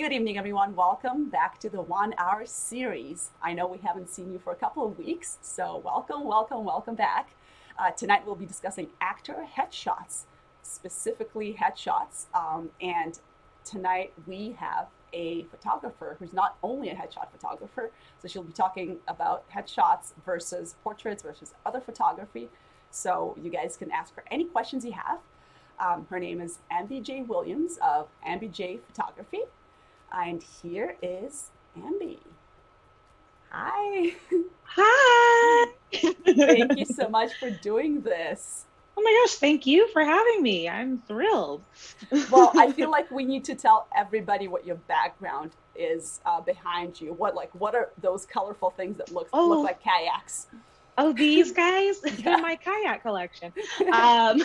Good evening, everyone. Welcome back to the 1 hour series. I know we haven't seen you for a couple of weeks, so welcome back. Tonight we'll be discussing actor headshots, specifically headshots. And tonight we have a photographer who's not only a headshot photographer, so she'll be talking about headshots versus portraits versus other photography. So you guys can ask her any questions you have. Her name is Ambe J Williams of Ambe J Photography. And here is Ambe. Hi. Hi. Thank you so much for doing this. Oh my gosh, thank you for having me. I'm thrilled. Well, I feel like we need to tell everybody what your background is behind you. What are those colorful things that look Oh, like kayaks? oh, these guys, they're Yeah. my kayak collection. Um,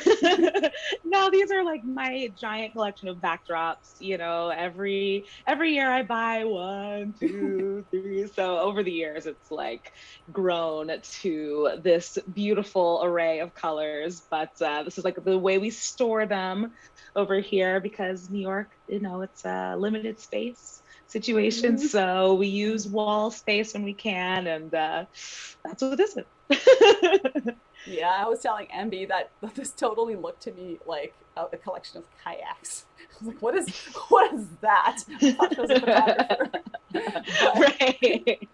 no, these are like my giant collection of backdrops. Every year I buy one, two, three. So over the years, it's like grown to this beautiful array of colors. But this is like the way we store them over here because New York, it's a limited space situation. Mhm. So we use wall space when we can, and that's what this is. Yeah, I was telling Ambe that this totally looked to me like a collection of kayaks. I was like, what is that? I thought she was a photographer. But Right.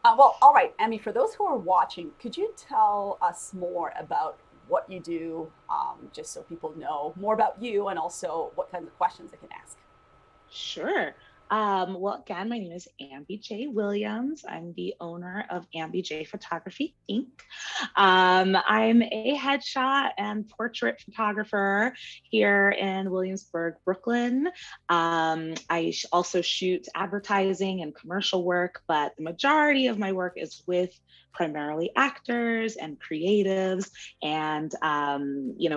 well, all right, Emmy, for those who are watching, could you tell us more about what you do, just so people know more about you and also what kinds of questions they can ask? Sure. Well, again, my name is Ambe J. Williams. I'm the owner of Ambe J Photography, Inc. I'm a headshot and portrait photographer here in Williamsburg, Brooklyn. I also shoot advertising and commercial work, but the majority of my work is with primarily actors and creatives. And,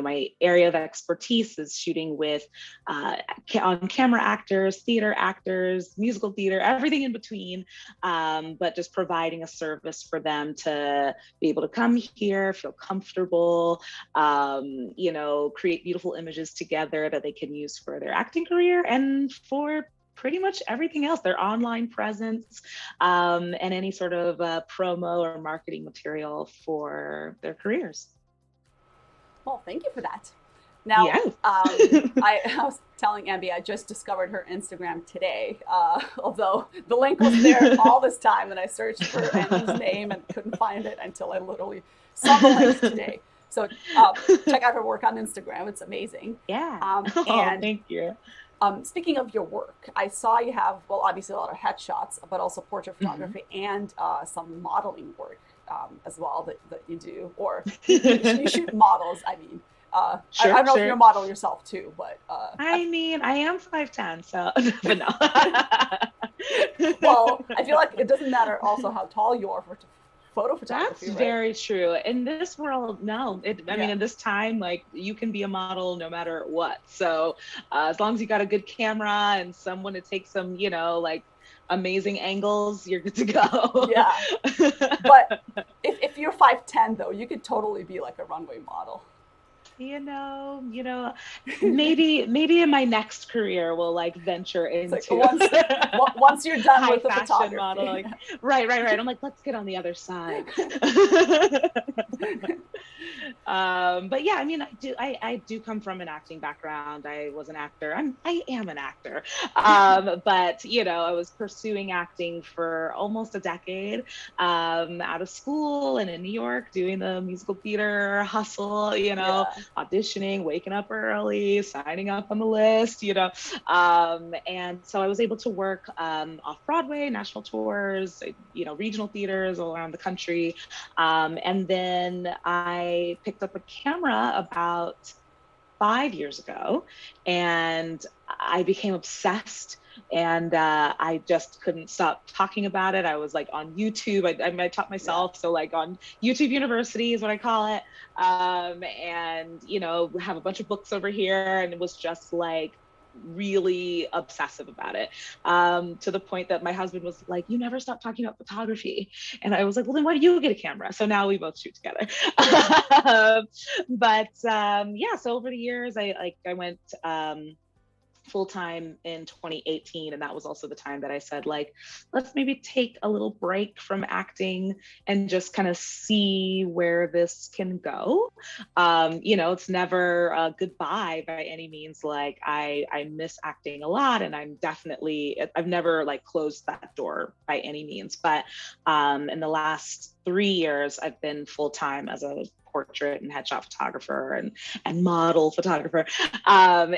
my area of expertise is shooting with on camera actors, theater actors, musical theater, everything in between, but just providing a service for them to be able to come here, feel comfortable, create beautiful images together that they can use for their acting career and for pretty much everything else, their online presence, and any sort of promo or marketing material for their careers. Well, thank you for that. Now, Yes. I was telling Ambi I just discovered her Instagram today, although the link was there all this time, and I searched for Ambi's name and couldn't find it until I literally saw the links today. So check out her work on Instagram; it's amazing. Yeah. Oh, And thank you. speaking of your work, I saw you have, well, obviously a lot of headshots, but also portrait Mhm. photography and some modeling work as well that you do, or you shoot models. I mean, I Sure, don't know if you're sure. a model yourself too, but I mean, I am 5'10", so but no. well, I feel like it doesn't matter also how tall you are for photo That's photography, right? very true. In this world, no. I mean, Yeah, in this time, like you can be a model no matter what. So as long as you got a good camera and someone to take some, like amazing angles, you're good to go. yeah. But if you're 5'10" though, you could totally be like a runway model. Maybe in my next career we'll like venture It's like into once you're done high with the fashion photography. modeling. Right. I'm like, let's get on the other side. But yeah, I mean, I do come from an acting background. I was an actor. I am an actor. But I was pursuing acting for almost a decade, out of school and in New York, doing the musical theater hustle, Yeah. auditioning, waking up early, signing up on the list, and so I was able to work off Broadway, national tours, regional theaters all around the country. And then I picked up a camera about 5 years ago, and I became obsessed. And I just couldn't stop talking about it. I was like on YouTube. I taught Yeah. myself, so like on YouTube University is what I call it. And have a bunch of books over here, and it was just like really obsessive about it, to the point that my husband was like, you never stop talking about photography. And I was like, well, then why do you get a camera? So now we both shoot together. Yeah. But yeah, so over the years I went full-time in 2018, and that was also the time that I said, like, let's maybe take a little break from acting and just kind of see where this can go. It's never a goodbye by any means. Like, I miss acting a lot, and I've never like closed that door by any means. But in the last 3 years, I've been full-time as a portrait and headshot photographer and model photographer. But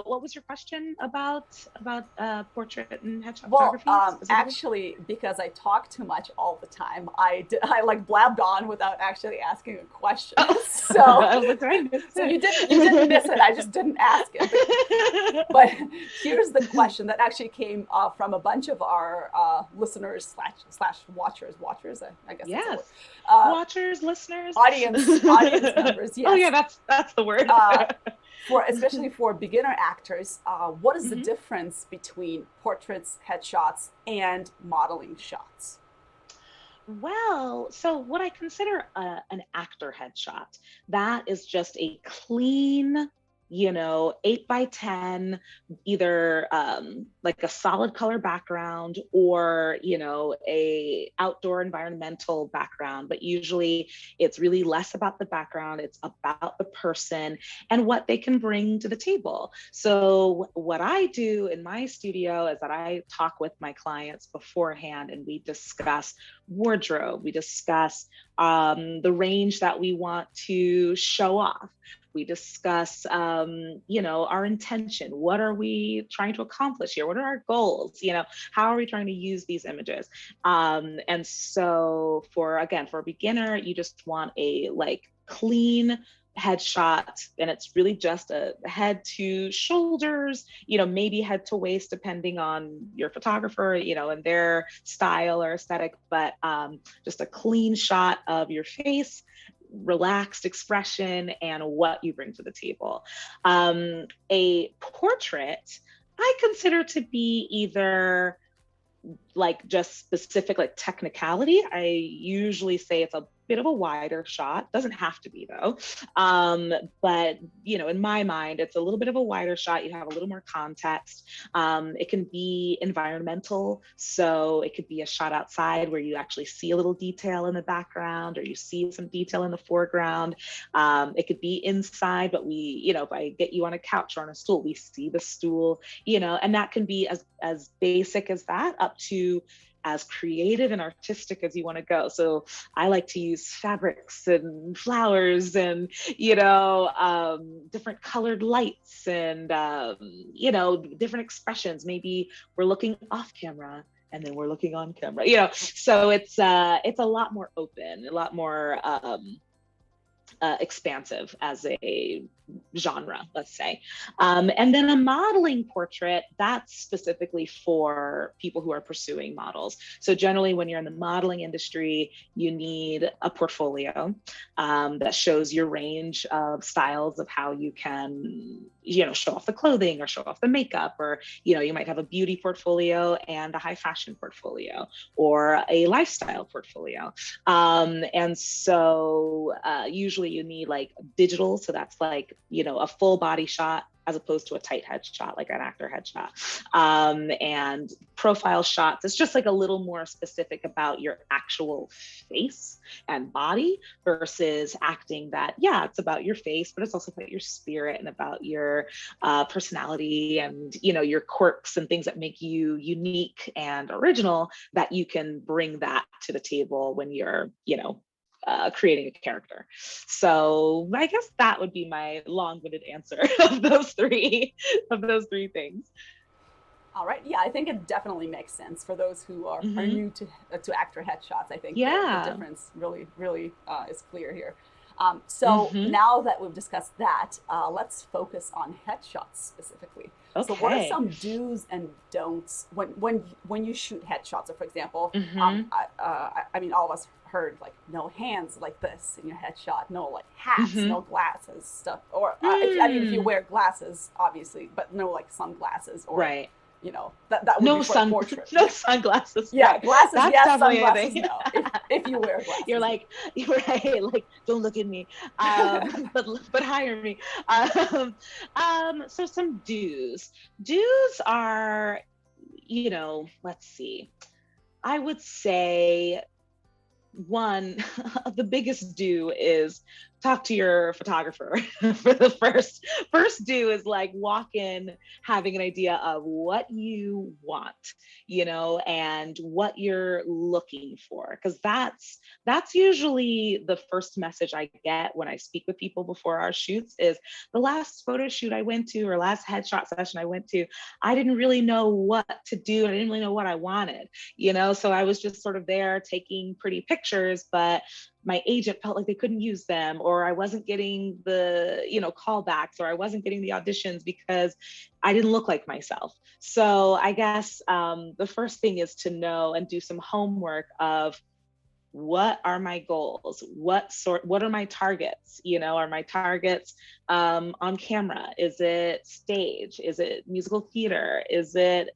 what was your question about portrait and headshot photography? Actually, because I talk too much all the time, I like blabbed on without actually asking a question. Oh. So you didn't miss it. I just didn't ask it. But here's the question that actually came from a bunch of our listeners slash watchers. I guess. Yes. Watchers, listeners, audience members. Yes. Oh yeah, that's the word. Especially for beginner actors, what is the difference between portraits, headshots, and modeling shots? Well, so what I consider an actor headshot, that is just a clean, 8x10, either like a solid color background or, a outdoor environmental background. But usually it's really less about the background. It's about the person and what they can bring to the table. So what I do in my studio is that I talk with my clients beforehand, and we discuss wardrobe. We discuss the range that we want to show off. We discuss, our intention. What are we trying to accomplish here? What are our goals? How are we trying to use these images? And so for a beginner, you just want a clean headshot, and it's really just a head to shoulders, maybe head to waist, depending on your photographer, and their style or aesthetic, but just a clean shot of your face, relaxed expression, and what you bring to the table. A portrait, I consider to be either just specific technicality. I usually say it's a bit of a wider shot. Doesn't have to be though. But in my mind, it's a little bit of a wider shot. You have a little more context. It can be environmental. So it could be a shot outside where you actually see a little detail in the background, or you see some detail in the foreground. It could be inside, but if I get you on a couch or on a stool, we see the stool, and that can be as basic as that up to as creative and artistic as you want to go. So I like to use fabrics and flowers and, different colored lights and, different expressions. Maybe we're looking off camera and then we're looking on camera, so it's a lot more open, a lot more expansive as a genre, let's say. And then a modeling portrait, that's specifically for people who are pursuing models. So generally when you're in the modeling industry, you need a portfolio that shows your range of styles of how you can, show off the clothing or show off the makeup, or, you might have a beauty portfolio and a high fashion portfolio or a lifestyle portfolio. And so usually you need digital. So that's a full body shot as opposed to a tight headshot, like an actor headshot. And profile shots, it's just a little more specific about your actual face and body versus acting that, it's about your face, but it's also about your spirit and about your personality and, your quirks and things that make you unique and original, that you can bring that to the table when you're, creating a character. So I guess that would be my long-winded answer of those three things. All right. Yeah, I think it definitely makes sense for those who are new to actor headshots. I think the difference really is clear here. So now that we've discussed that, let's focus on headshots specifically. Okay. So what are some do's and don'ts when you shoot headshots? So for example, I mean, all of us heard no hands like this in your headshot, no hats, no glasses, stuff. Or if you wear glasses, obviously, but no sunglasses or you know, that would be for a portrait. No sunglasses. Yeah, Right. glasses, That's yes, definitely a sunglasses, thing. no. If you wear glasses. You're like, you're right. Like, don't look at me. But hire me. So some do's. Do's are, let's see. I would say one the biggest do is talk to your photographer. For the first do is like walk in having an idea of what you want, and what you're looking for, because that's usually the first message I get when I speak with people before our shoots. Is the last photo shoot I went to, or last headshot session I went to, I didn't really know what to do. I didn't really know what I wanted, so I was just sort of there taking pretty pictures, but my agent felt like they couldn't use them, or I wasn't getting the, callbacks, or I wasn't getting the auditions because I didn't look like myself. So I guess the first thing is to know and do some homework of, what are my goals? What are my targets? Are my targets on camera? Is it stage? Is it musical theater? Is it,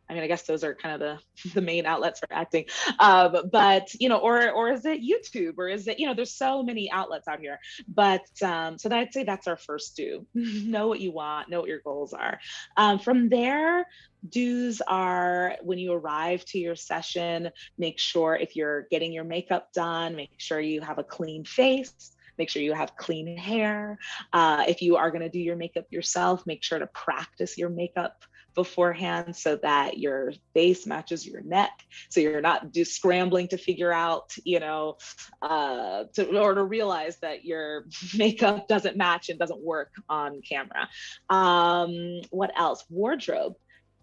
I guess those are kind of the main outlets for acting. But, or is it YouTube, or is it, there's so many outlets out here. But so I'd say that's our first do. Know what you want, know what your goals are. From there, do's are, when you arrive to your session, make sure if you're getting your makeup done, make sure you have a clean face. Make sure you have clean hair. If you are going to do your makeup yourself, make sure to practice your makeup beforehand so that your face matches your neck, so you're not just scrambling to figure out, to realize that your makeup doesn't match and doesn't work on camera. What else? Wardrobe.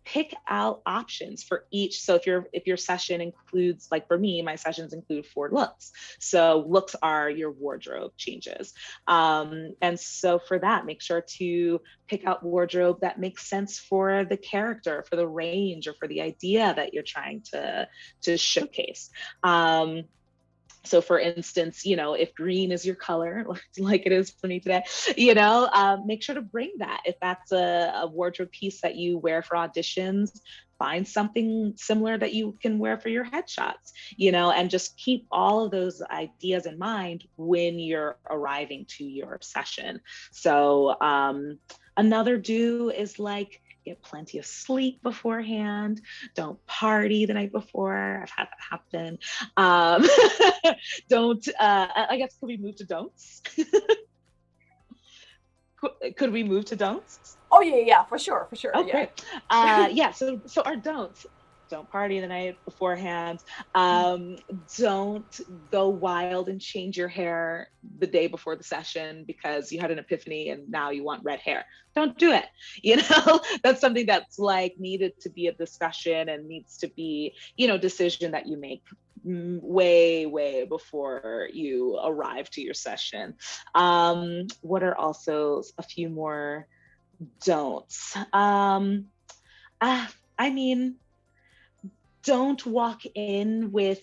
Pick out options for each. So if your session includes, like for me, my sessions include 4 looks. So looks are your wardrobe changes. And so for that, make sure to pick out wardrobe that makes sense for the character, for the range, or for the idea that you're trying to showcase. So for instance, if green is your color, like it is for me today, make sure to bring that. If that's a wardrobe piece that you wear for auditions, find something similar that you can wear for your headshots, and just keep all of those ideas in mind when you're arriving to your session. So another do is like, get plenty of sleep beforehand. Don't party the night before. I've had that happen. Don't, I guess, could we move to don'ts? Could we move to don'ts? Oh, yeah, for sure. Oh, yeah. Great. So our don'ts. Don't party the night beforehand. Don't go wild and change your hair the day before the session because you had an epiphany and now you want red hair. Don't do it. That's something that's like needed to be a discussion and needs to be, decision that you make way before you arrive to your session. What are also a few more don'ts? Don't walk in with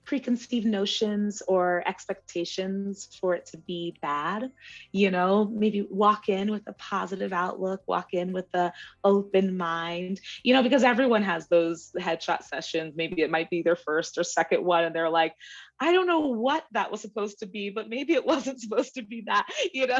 preconceived notions or expectations for it to be bad. Maybe walk in with a positive outlook, walk in with an open mind, because everyone has those headshot sessions. Maybe it might be their first or second one and they're like, I don't know what that was supposed to be, but maybe it wasn't supposed to be that,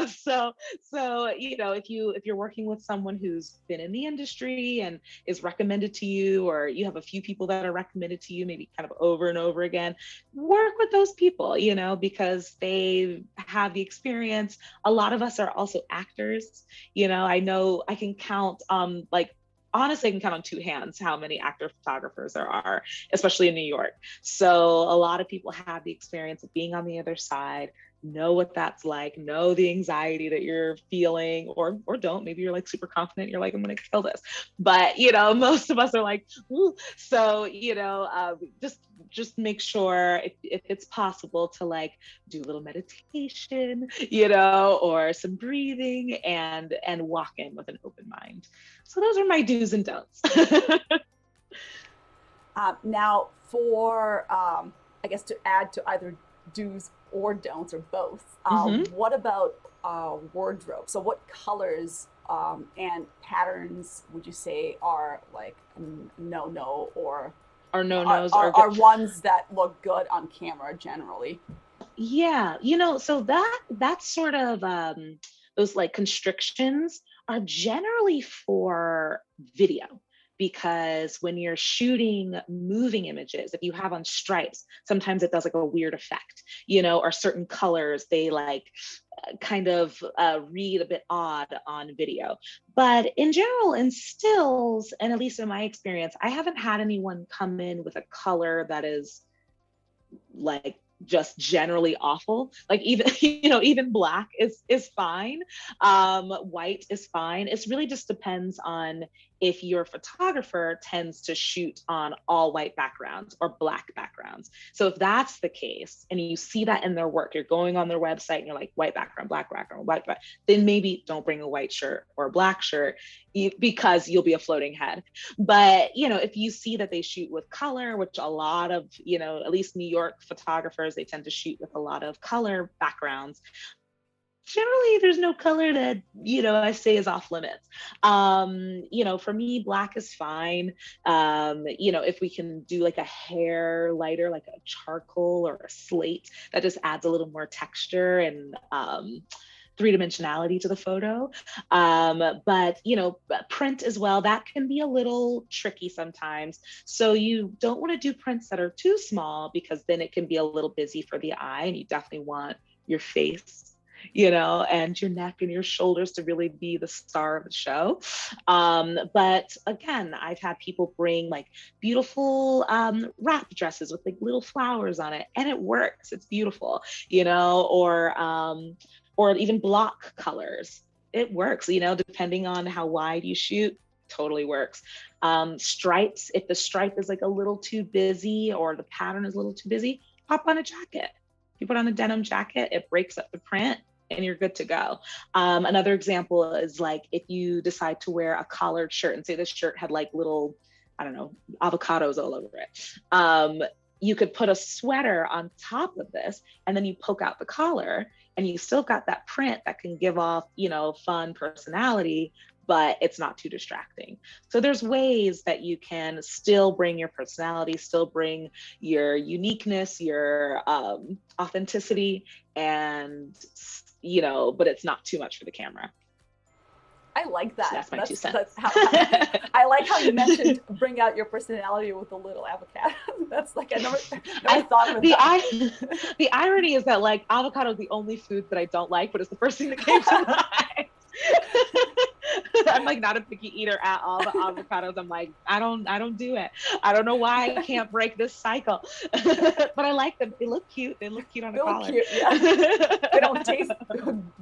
so if you're working with someone who's been in the industry and is recommended to you, or you have a few people that are recommended to you, maybe kind of over and over again, work with those people, because they have the experience. A lot of us are also actors. I know I can count honestly, I can count on 2 hands how many actor photographers there are, especially in New York. So a lot of people have the experience of being on the other side, know what that's like, know the anxiety that you're feeling, or don't. Maybe you're like super confident, you're like, I'm gonna kill this. But most of us are like, ooh. So just make sure if it's possible to like do a little meditation, or some breathing, and walk in with an open mind. So those are my do's and don'ts. Now for, I guess, to add to either do's or don'ts or both, what about wardrobe. So what colors and patterns would you say are like no Or no are, nos are, or good. are ones that look good on camera generally? Yeah, so that's sort of those like constrictions are generally for video, because when you're shooting moving images, if you have on stripes, sometimes it does like a weird effect, or certain colors, they like kind of read a bit odd on video. But in general, in stills, and at least in my experience, I haven't had anyone come in with a color that is like just generally awful. Like even even black is fine. White is fine. It really just depends on if your photographer tends to shoot on all white backgrounds or black backgrounds. So if that's the case and you see that in their work, you're going on their website and you're like white background, black background, white background, then maybe don't bring a white shirt or a black shirt, because you'll be a floating head. But if you see that they shoot with color, which a lot of at least New York photographers, they tend to shoot with a lot of color backgrounds. Generally, there's no color that I say is off limits. For me, black is fine. If we can do like a hair lighter, like a charcoal or a slate, that just adds a little more texture and three-dimensionality to the photo. But print as well, that can be a little tricky sometimes. So you don't want to do prints that are too small, because then it can be a little busy for the eye, and you definitely want your face and your neck and your shoulders to really be the star of the show. But again, I've had people bring like beautiful wrap dresses with like little flowers on it, and it works. It's beautiful, or even block colors. It works, depending on how wide you shoot, totally works. Stripes, if the stripe is like a little too busy or the pattern is a little too busy, pop on a jacket. You put on a denim jacket, it breaks up the print, and you're good to go. Another example is like if you decide to wear a collared shirt, and say this shirt had like little, I don't know, avocados all over it. You could put a sweater on top of this, and then you poke out the collar, and you still got that print that can give off, fun personality, but it's not too distracting. So there's ways that you can still bring your personality, still bring your uniqueness, your authenticity, and but it's not too much for the camera. I like that. So that's my 2 cents. That's how, I like how you mentioned bring out your personality with a little avocado. That's like I never thought of it. The irony is that like avocado is the only food that I don't like, but it's the first thing that came to mind. I'm like not a picky eater at all. The avocados, I'm like, I don't do it. I don't know why I can't break this cycle. But I like them. They look cute. They look cute on a collar. Cute, yeah. They don't taste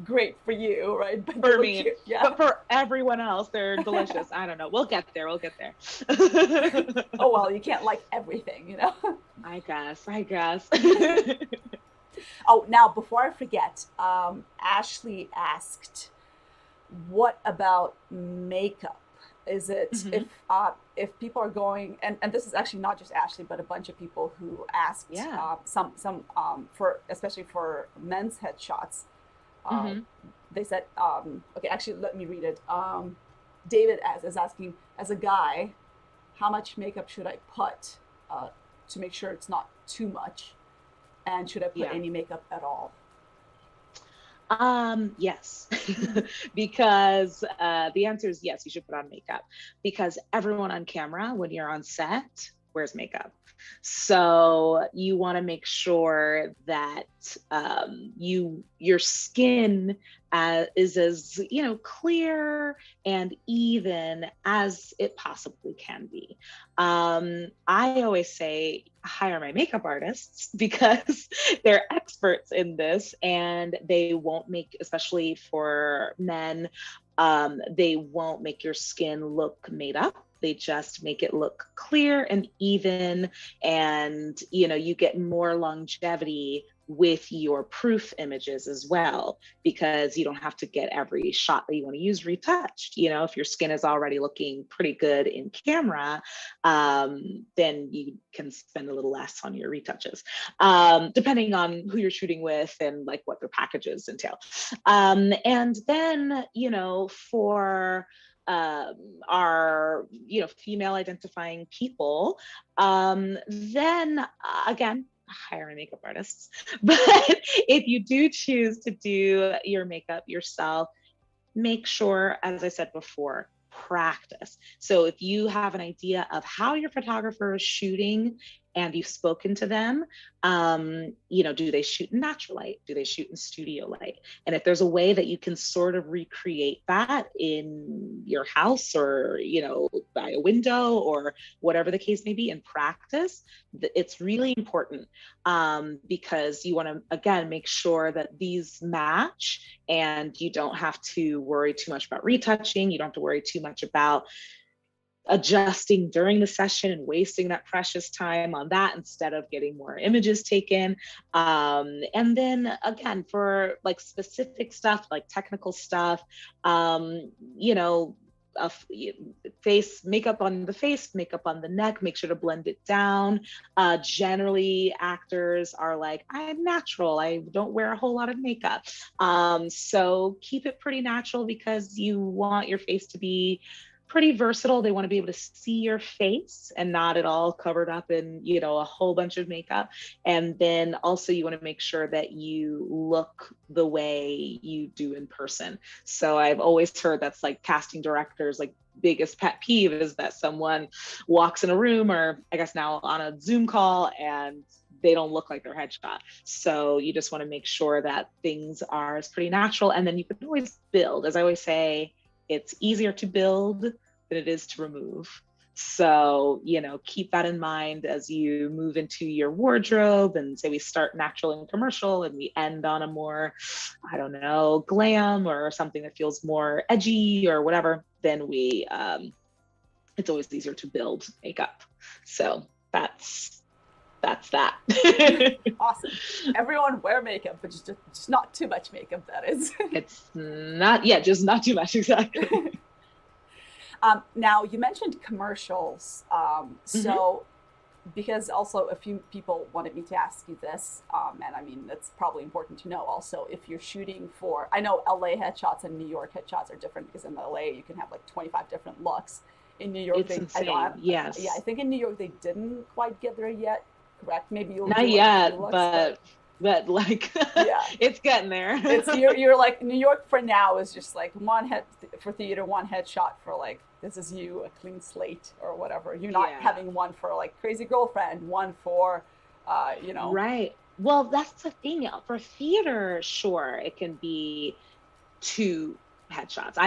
great for you, right? But for me, cute, yeah. But for everyone else, they're delicious. I don't know. We'll get there. Oh well, you can't like everything, I guess. Oh, now before I forget, Ashley asked, what about makeup? Is it if people are going, and this is actually not just Ashley, but a bunch of people who asked some for especially for men's headshots, they said okay, actually let me read it. David is asking, as a guy, how much makeup should I put to make sure it's not too much, and should I put any makeup at all? Yes, because the answer is yes, you should put on makeup, because everyone on camera, when you're on set, wears makeup. So you want to make sure that your skin is as clear and even as it possibly can be. I always say hire my makeup artists, because they're experts in this, and they won't make, especially for men, they won't make your skin look made up. They just make it look clear and even, and you get more longevity with your proof images as well, because you don't have to get every shot that you want to use retouched. You know, if your skin is already looking pretty good in camera, then you can spend a little less on your retouches, depending on who you're shooting with and like what their packages entail. And then, you know, for our, you know, female identifying people, then again, hire a makeup artists. But if you do choose to do your makeup yourself, make sure, as I said before, practice. So if you have an idea of how your photographer is shooting and you've spoken to them, you know, do they shoot in natural light? Do they shoot in studio light? And if there's a way that you can sort of recreate that in your house, or, you know, by a window or whatever the case may be, in practice, it's really important, because you want to, again, make sure that these match and you don't have to worry too much about retouching. You don't have to worry too much about adjusting during the session and wasting that precious time on that instead of getting more images taken. And then again, for like specific stuff, like technical stuff, you know, face makeup on the face, makeup on the neck, make sure to blend it down. Generally, actors are like, I'm natural, I don't wear a whole lot of makeup. So keep it pretty natural, because you want your face to be pretty versatile. They want to be able to see your face and not at all covered up in, you know, a whole bunch of makeup. And then also you want to make sure that you look the way you do in person. So I've always heard that's like casting directors, like biggest pet peeve is that someone walks in a room, or I guess now on a Zoom call, and they don't look like their headshot. So you just want to make sure that things are as pretty natural. And then you can always build. As I always say, it's easier to build than it is to remove. So, you know, keep that in mind as you move into your wardrobe. And say we start natural and commercial and we end on a more, I don't know, glam or something that feels more edgy or whatever, then we, it's always easier to build makeup. So that's that. Awesome. Everyone wear makeup, but just not too much makeup, that is. It's not, yeah, just not too much, exactly. Now, you mentioned commercials. So, because also a few people wanted me to ask you this, and I mean, that's probably important to know also, if you're shooting for, I know LA headshots and New York headshots are different, because in LA you can have like 25 different looks. In New York, it's insane. Yes. Yeah, I think in New York they didn't quite get there yet. Correct? Maybe you'll not do yet, looks, but like, yeah, it's getting there. It's you're like, New York for now is just like one head for theater, one headshot for like, this is you, a clean slate or whatever. You're not having one for like crazy girlfriend, one for, you know. Right. Well, that's the thing. For theater, sure, it can be two headshots. I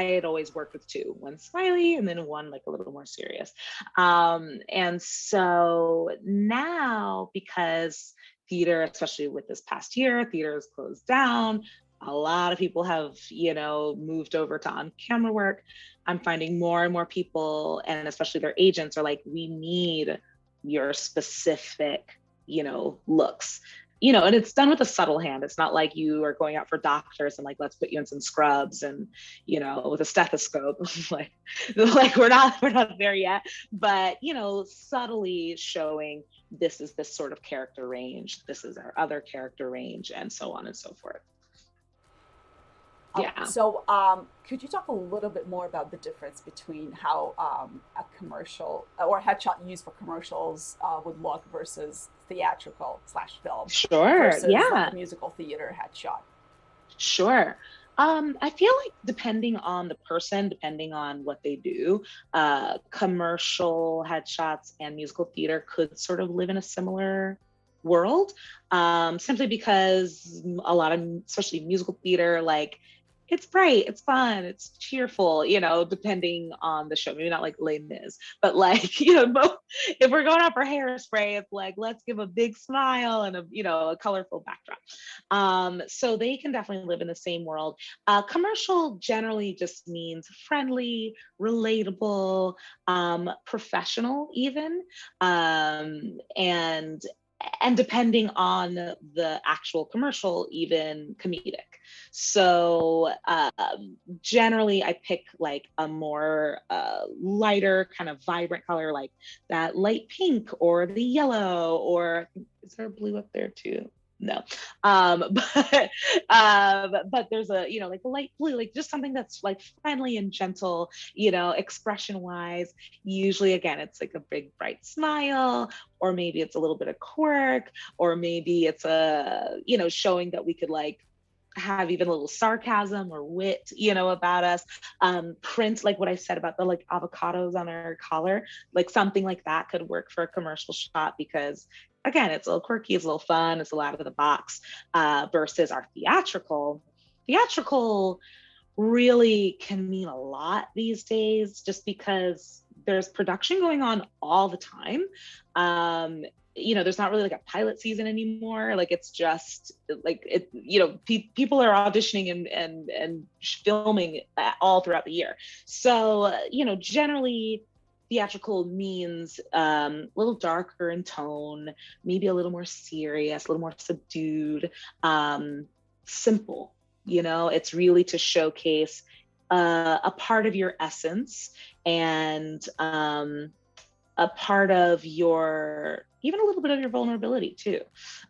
had always worked with two, one smiley and then one like a little more serious. And so now, because theater, especially with this past year, theater is closed down, a lot of people have, you know, moved over to on-camera work. I'm finding more and more people, and especially their agents, are like, we need your specific, you know, looks. You know, and it's done with a subtle hand. It's not like you are going out for doctors and like, let's put you in some scrubs and, you know, with a stethoscope. like we're not there yet. But, you know, subtly showing this is this sort of character range, this is our other character range, and so on and so forth. Yeah. So could you talk a little bit more about the difference between how a commercial or a headshot used for commercials would look versus theatrical / film? Sure. Versus Yeah. like a musical theater headshot? Sure. I feel like depending on the person, depending on what they do, commercial headshots and musical theater could sort of live in a similar world, simply because a lot of, especially musical theater, like, it's bright, it's fun, it's cheerful, you know, depending on the show. Maybe not like Les Mis, but like, you know, if we're going out for Hairspray, it's like, let's give a big smile and a, you know, a colorful backdrop. So they can definitely live in the same world. Commercial generally just means friendly, relatable, professional even. And and depending on the actual commercial, even comedic. So generally I pick like a more lighter kind of vibrant color, like that light pink or the yellow, or is there blue up there too? No. But there's a, you know, like a light blue, like just something that's like friendly and gentle, you know, expression wise. Usually again, it's like a big bright smile, or maybe it's a little bit of quirk, or maybe it's a, you know, showing that we could like have even a little sarcasm or wit, you know, about us. Print, like what I said about the like avocados on our collar, like something like that could work for a commercial shot, because again, it's a little quirky, it's a little fun, it's a lot out of the box, versus our theatrical. Theatrical really can mean a lot these days, just because there's production going on all the time. You know, there's not really like a pilot season anymore. Like it's just like it, you know, people are auditioning and filming all throughout the year. So, you know, generally theatrical means a little darker in tone, maybe a little more serious, a little more subdued, simple. You know, it's really to showcase a part of your essence, and a part of your, even a little bit of your vulnerability too.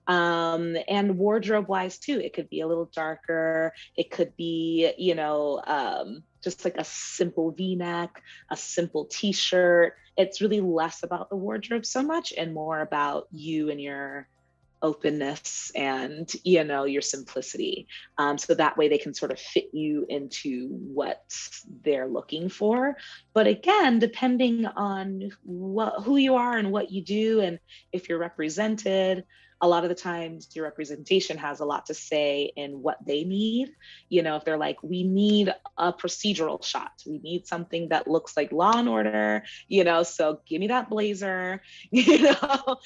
And wardrobe wise too, it could be a little darker. It could be, you know, just like a simple V-neck, a simple t-shirt. It's really less about the wardrobe so much and more about you and your openness and, you know, your simplicity. So that way they can sort of fit you into what they're looking for. But again, depending on who you are and what you do, and if you're represented, a lot of the times your representation has a lot to say in what they need. You know, if they're like, we need a procedural shot, we need something that looks like Law and Order, you know, so give me that blazer, you know,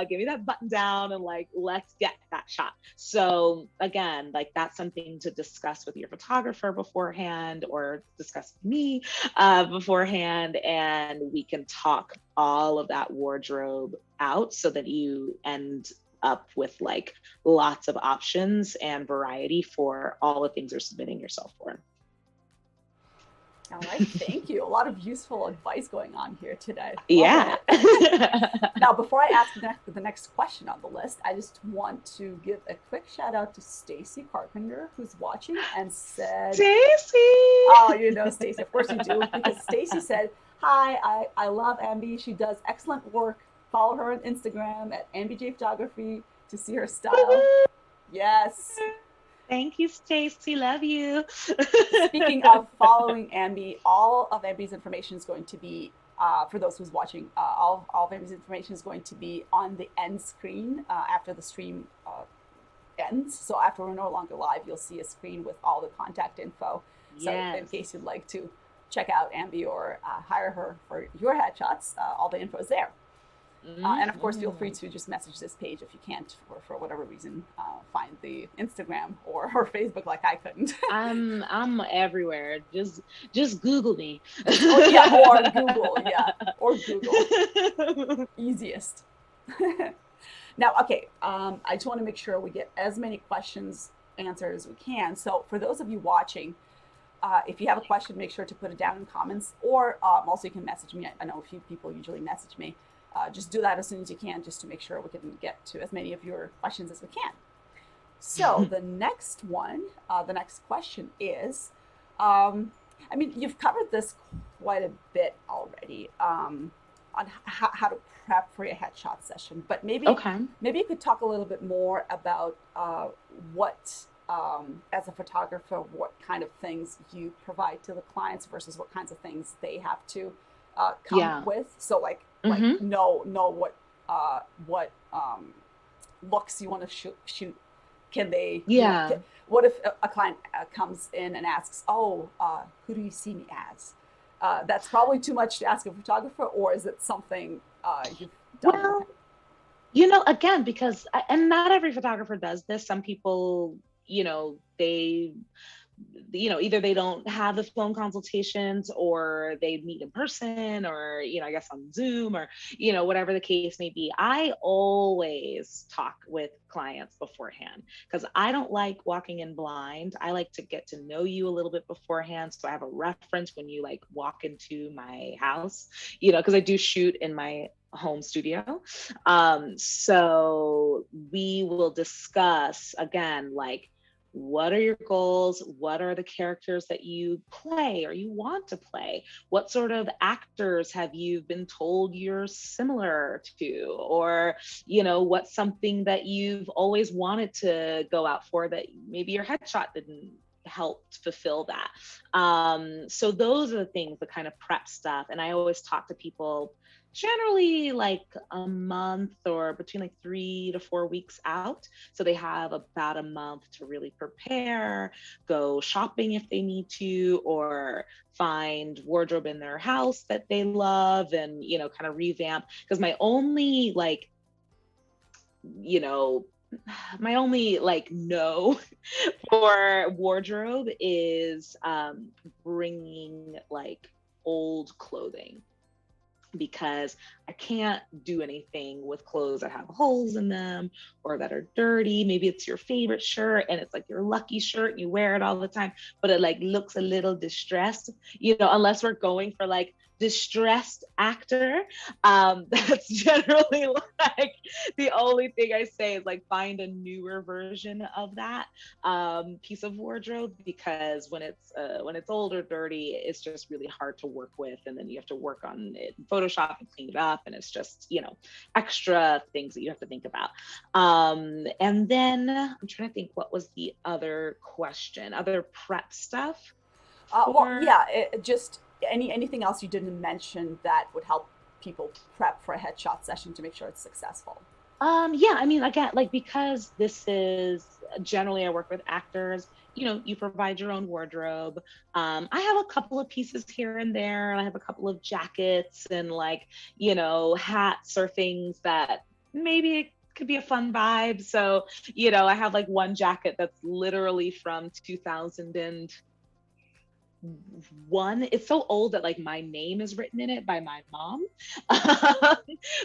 give me that button down, and like, let's get that shot. So again, like that's something to discuss with your photographer beforehand, or discuss with me beforehand, and we can talk all of that wardrobe out so that you end up with like lots of options and variety for all the things you're submitting yourself for. All right, thank you. A lot of useful advice going on here today. Yeah. Now, before I ask the next question on the list, I just want to give a quick shout out to Stacy Carpenter, who's watching and said, Stacy! Oh, you know Stacy, of course you do, because Stacy said, hi, I love Ambe. She does excellent work. Follow her on Instagram at Ambe J Photography to see her style. Yes. Thank you, Stacy. Love you. Speaking of following Ambe, all of Ambe's information is going to be, for those who's watching, all of Ambe's information is going to be on the end screen after the stream ends. So after we're no longer live, you'll see a screen with all the contact info. So yes. in case you'd like to check out Ambe or hire her for your headshots, all the info is there. And of course, feel free to just message this page if you can't, or for whatever reason, find the Instagram or Facebook like I couldn't. I'm everywhere. Just Google me. Oh, yeah, or Google. Easiest. Now, okay, I just want to make sure we get as many questions answered as we can. So for those of you watching, if you have a question, make sure to put it down in comments, or also you can message me. I know a few people usually message me. Just do that as soon as you can, just to make sure we can get to as many of your questions as we can. So the next question is, I mean, you've covered this quite a bit already on how to prep for your headshot session, but maybe you could talk a little bit more about what, as a photographer, what kind of things you provide to the clients versus what kinds of things they have to come with. So like know what looks you want to shoot. Can they? What if a client comes in and asks, "Oh, who do you see me as?" That's probably too much to ask a photographer, or is it something you've done? Well, you know, again, because and not every photographer does this. Some people, you know, they either they don't have the phone consultations or they meet in person or, I guess on Zoom or, whatever the case may be. I always talk with clients beforehand because I don't like walking in blind. I like to get to know you a little bit beforehand. So I have a reference when you like walk into my house, because I do shoot in my home studio. So we will discuss again, like, what are your goals? What are the characters that you play or you want to play? What sort of actors have you been told you're similar to? Or, what's something that you've always wanted to go out for that maybe your headshot didn't help fulfill that? So those are the things, the kind of prep stuff. And I always talk to people generally like a month or between like 3 to 4 weeks out. So they have about a month to really prepare, go shopping if they need to, or find wardrobe in their house that they love and, kind of revamp. Because my only no for wardrobe is bringing like old clothing, because I can't do anything with clothes that have holes in them or that are dirty. Maybe it's your favorite shirt and it's like your lucky shirt and you wear it all the time, but it like looks a little distressed, unless we're going for like distressed actor. That's generally like the only thing I say is like find a newer version of that piece of wardrobe, because when it's old or dirty, it's just really hard to work with, and then you have to work on it in Photoshop and clean it up, and it's just extra things that you have to think about. And then I'm trying to think, what was the other question? Other prep stuff? Just anything else you didn't mention that would help people prep for a headshot session to make sure it's successful? Yeah, I mean, again, like, because this is generally I work with actors, you provide your own wardrobe. I have a couple of pieces here and there. I have a couple of jackets and like, hats or things that maybe it could be a fun vibe. So, I have like one jacket that's literally from 2001. It's so old that like my name is written in it by my mom.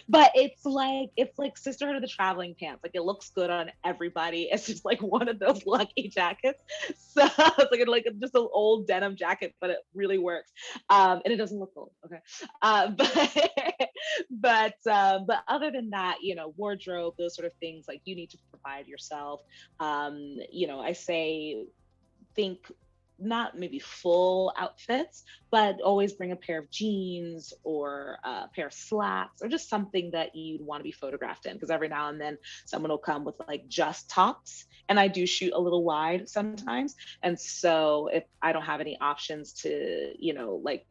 But it's like Sisterhood of the Traveling Pants. Like, it looks good on everybody. It's just like one of those lucky jackets. So it's like just an old denim jacket, but it really works. And it doesn't look old. Okay. But other than that, wardrobe, those sort of things, like, you need to provide yourself. I say, think not maybe full outfits, but always bring a pair of jeans or a pair of slacks or just something that you'd want to be photographed in. Because every now and then someone will come with like just tops, and I do shoot a little wide sometimes. And so if I don't have any options to, like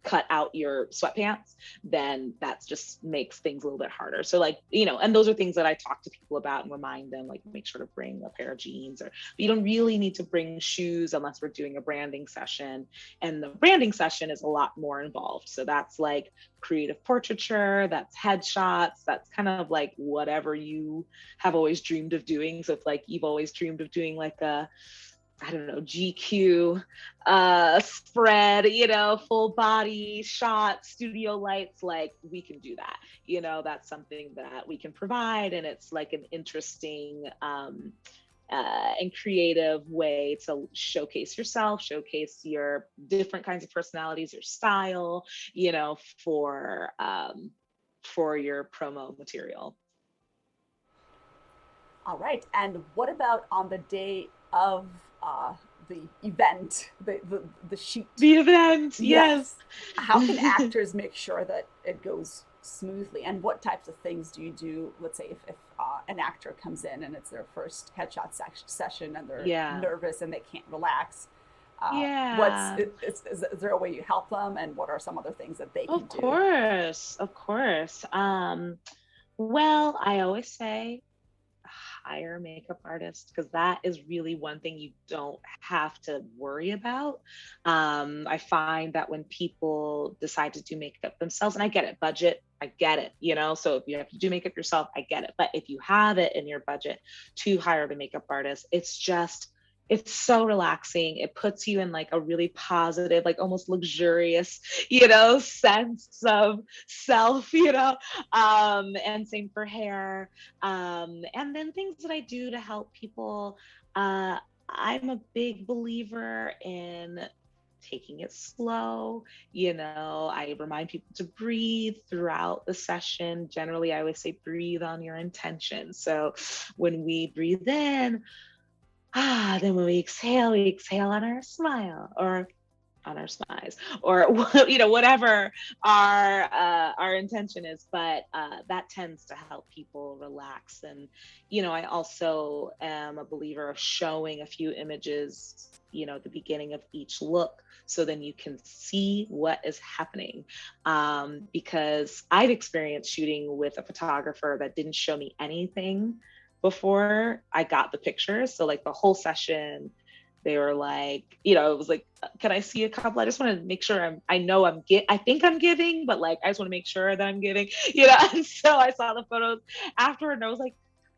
cut out your sweatpants, then that just makes things a little bit harder. So like, and those are things that I talk to people about and remind them, like, make sure to bring a pair of jeans, or you don't really need to bring shoes unless we're doing a branding session. And the branding session is a lot more involved. So that's like creative portraiture, that's headshots, that's kind of like whatever you have always dreamed of doing. So if like you've always dreamed of doing like a, I don't know, GQ spread, full body shot, studio lights, like, we can do that. That's something that we can provide. And it's like an interesting and creative way to showcase yourself, showcase your different kinds of personalities, your style, for your promo material. All right. And what about on the day of the event, the shoot? The event, yes. How can actors make sure that it goes smoothly? And what types of things do you do? Let's say if an actor comes in and it's their first headshot session and they're nervous and they can't relax. Is there a way you help them, and what are some other things that they can do? Of course. Well, I always say hire makeup artists, because that is really one thing you don't have to worry about. I find that when people decide to do makeup themselves, and I get it, budget, I get it, so if you have to do makeup yourself, I get it. But if you have it in your budget to hire the makeup artist, it's just It's so relaxing. It puts you in like a really positive, like almost luxurious, sense of self, and same for hair. And then things that I do to help people. I'm a big believer in taking it slow. I remind people to breathe throughout the session. Generally, I always say breathe on your intention. So when we breathe in, then when we exhale on our smile or on our smiles, or whatever our intention is. But that tends to help people relax. And I also am a believer of showing a few images, at the beginning of each look, so then you can see what is happening. Because I've experienced shooting with a photographer that didn't show me anything before I got the pictures. So like the whole session, they were like, it was like, can I see a couple? I just want to make sure I think I'm giving, but like, I just want to make sure that I'm giving, and so I saw the photos afterward and I was like,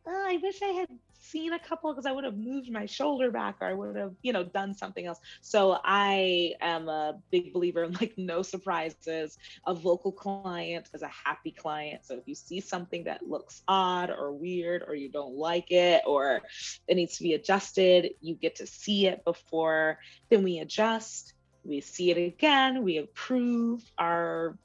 oh, I wish I had seen a couple, because I would have moved my shoulder back, or I would have, done something else. So I am a big believer in like no surprises. A vocal client is a happy client. So if you see something that looks odd or weird, or you don't like it, or it needs to be adjusted, you get to see it before, then we adjust, we see it again, we approve our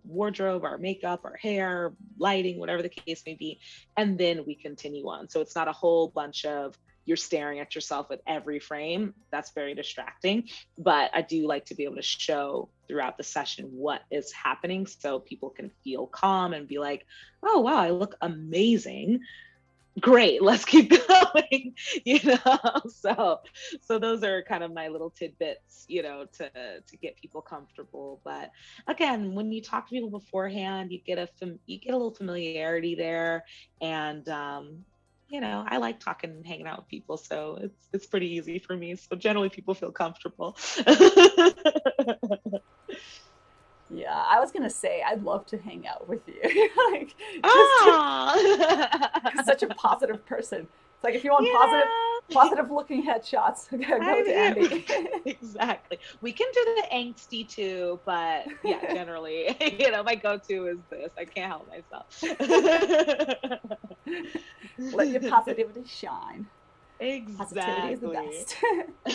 wardrobe, our makeup, our hair, lighting, whatever the case may be. And then we continue on. So it's not a whole bunch of you're staring at yourself with every frame. That's very distracting. But I do like to be able to show throughout the session what is happening, so people can feel calm and be like, oh, wow, I look amazing. Great, let's keep going. So those are kind of my little tidbits, to get people comfortable. But again, when you talk to people beforehand, you get a little familiarity there. And I like talking and hanging out with people, so it's pretty easy for me. So generally people feel comfortable. Yeah, I was gonna say I'd love to hang out with you. Like, just such a positive person. It's like, if you want positive looking headshots, go to Ambe. Exactly. We can do the angsty too, but yeah, generally, my go-to is this. I can't help myself. Let your positivity shine. Exactly. Positivity is the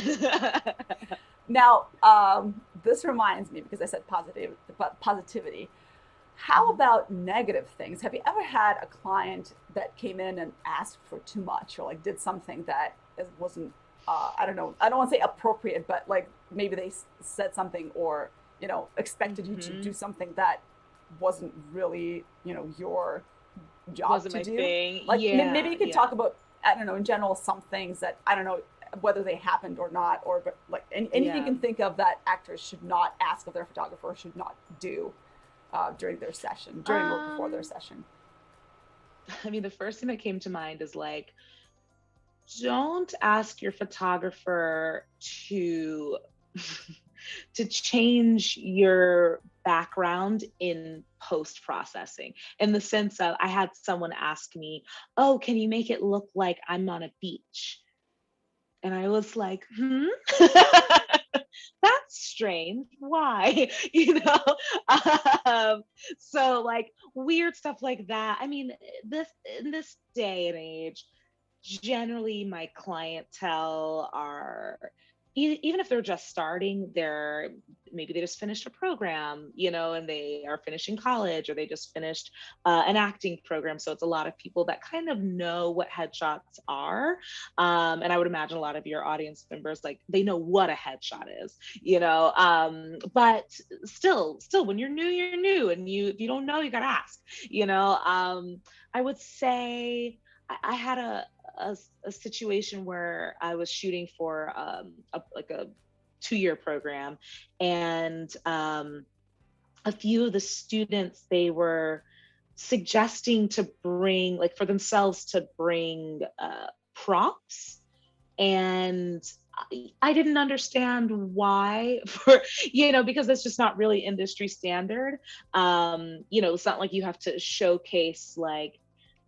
best. Now, this reminds me, because I said positivity. How about negative things? Have you ever had a client that came in and asked for too much, or like did something that wasn't, I don't want to say appropriate, but like maybe they said something, or, expected you to do something that wasn't really, your job wasn't to my do? thing. Like, Yeah, maybe you could talk about, I don't know, in general, some things that, I don't know whether they happened or not, or but like anything you can think of that actors should not ask of their photographer, should not do during their session, during or before their session. I mean, the first thing that came to mind is like, don't ask your photographer to to change your background in post-processing, in the sense of, I had someone ask me, oh, can you make it look like I'm on a beach? And I was like, that's strange. Why? So like weird stuff like that. I mean, in this day and age, generally my clientele are, even if they're just starting, maybe they just finished a program, and they are finishing college, or they just finished an acting program. So it's a lot of people that kind of know what headshots are. And I would imagine a lot of your audience members, like, they know what a headshot is, but still, when you're new, and if you don't know, you gotta ask, I would say I had a situation where I was shooting for a 2-year program, and a few of the students, they were suggesting to bring, like, for themselves to bring props, and I didn't understand why, because that's just not really industry standard. It's not like you have to showcase, like,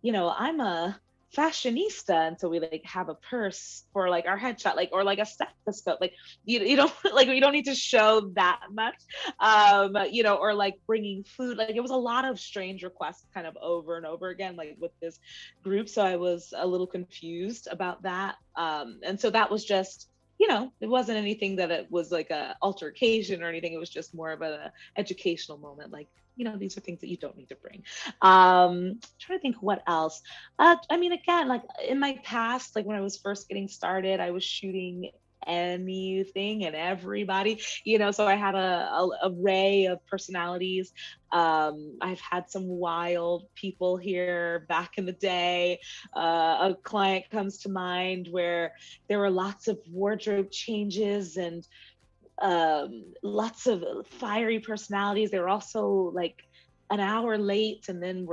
I'm a fashionista, and so we like have a purse for like our headshot, like, or like a stethoscope, like you don't like, you don't need to show that much, or like bringing food. Like it was a lot of strange requests kind of over and over again, like with this group. So I was a little confused about that, and so that was just, it wasn't anything that it was like a altercation or anything. It was just more of an educational moment. Like, these are things that you don't need to bring. Trying to think what else. I mean, again, like in my past, like when I was first getting started, I was shooting anything and everybody, so I had a array of personalities. I've had some wild people here back in the day. A client comes to mind where there were lots of wardrobe changes and lots of fiery personalities. They were also like an hour late and then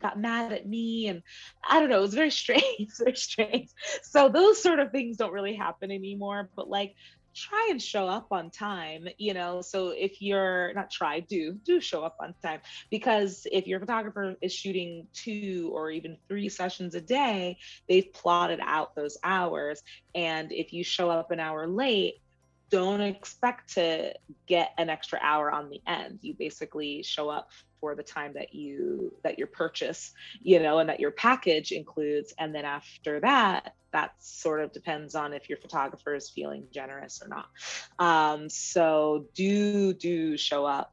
got mad at me, and I don't know, it was very strange. Very strange. So those sort of things don't really happen anymore, but like try and show up on time, so if you're not try, do show up on time, because if your photographer is shooting 2 or even 3 sessions a day, they've plotted out those hours, and if you show up an hour late, don't expect to get an extra hour on the end. You basically show up for the time that your purchase, and that your package includes. And then after that sort of depends on if your photographer is feeling generous or not. So do show up,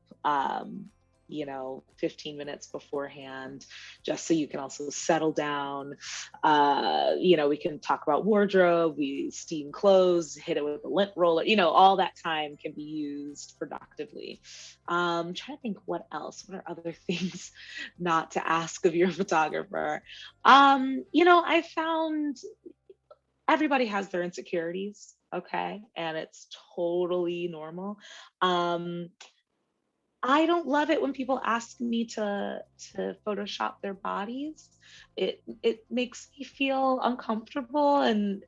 15 minutes beforehand, just so you can also settle down. We can talk about wardrobe, we steam clothes, hit it with a lint roller, all that time can be used productively. Trying to think what else, what are other things not to ask of your photographer. I found everybody has their insecurities, okay? And it's totally normal. I don't love it when people ask me to Photoshop their bodies. It makes me feel uncomfortable, and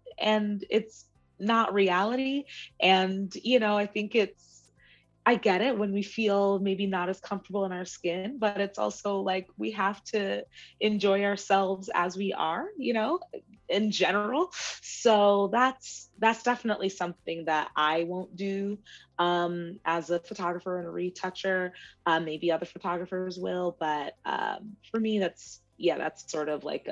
it's not reality. And I think I get it when we feel maybe not as comfortable in our skin, but it's also like we have to enjoy ourselves as we are, in general. So that's definitely something that I won't do as a photographer and a retoucher. Maybe other photographers will, but for me, that's sort of like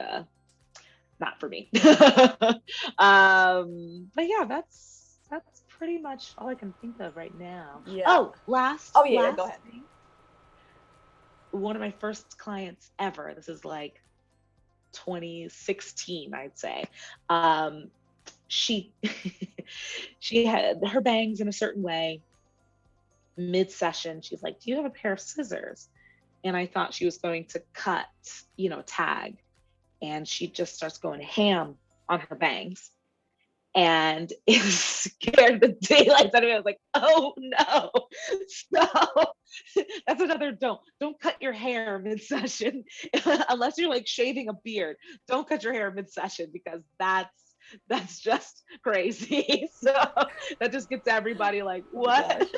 not for me. But yeah, that's pretty much all I can think of right now. Yeah. Oh, last go ahead. thing. One of my first clients ever, this is like 2016, I'd say. She she had her bangs in a certain way. Mid-session, she's like, "Do you have a pair of scissors?" And I thought she was going to cut, tag. And she just starts going ham on her bangs. And it scared the daylights out of me. I was like, "Oh no, stop." That's another don't cut your hair mid-session unless you're like shaving a beard. Don't cut your hair mid-session, because that's just crazy. So that just gets everybody like, what?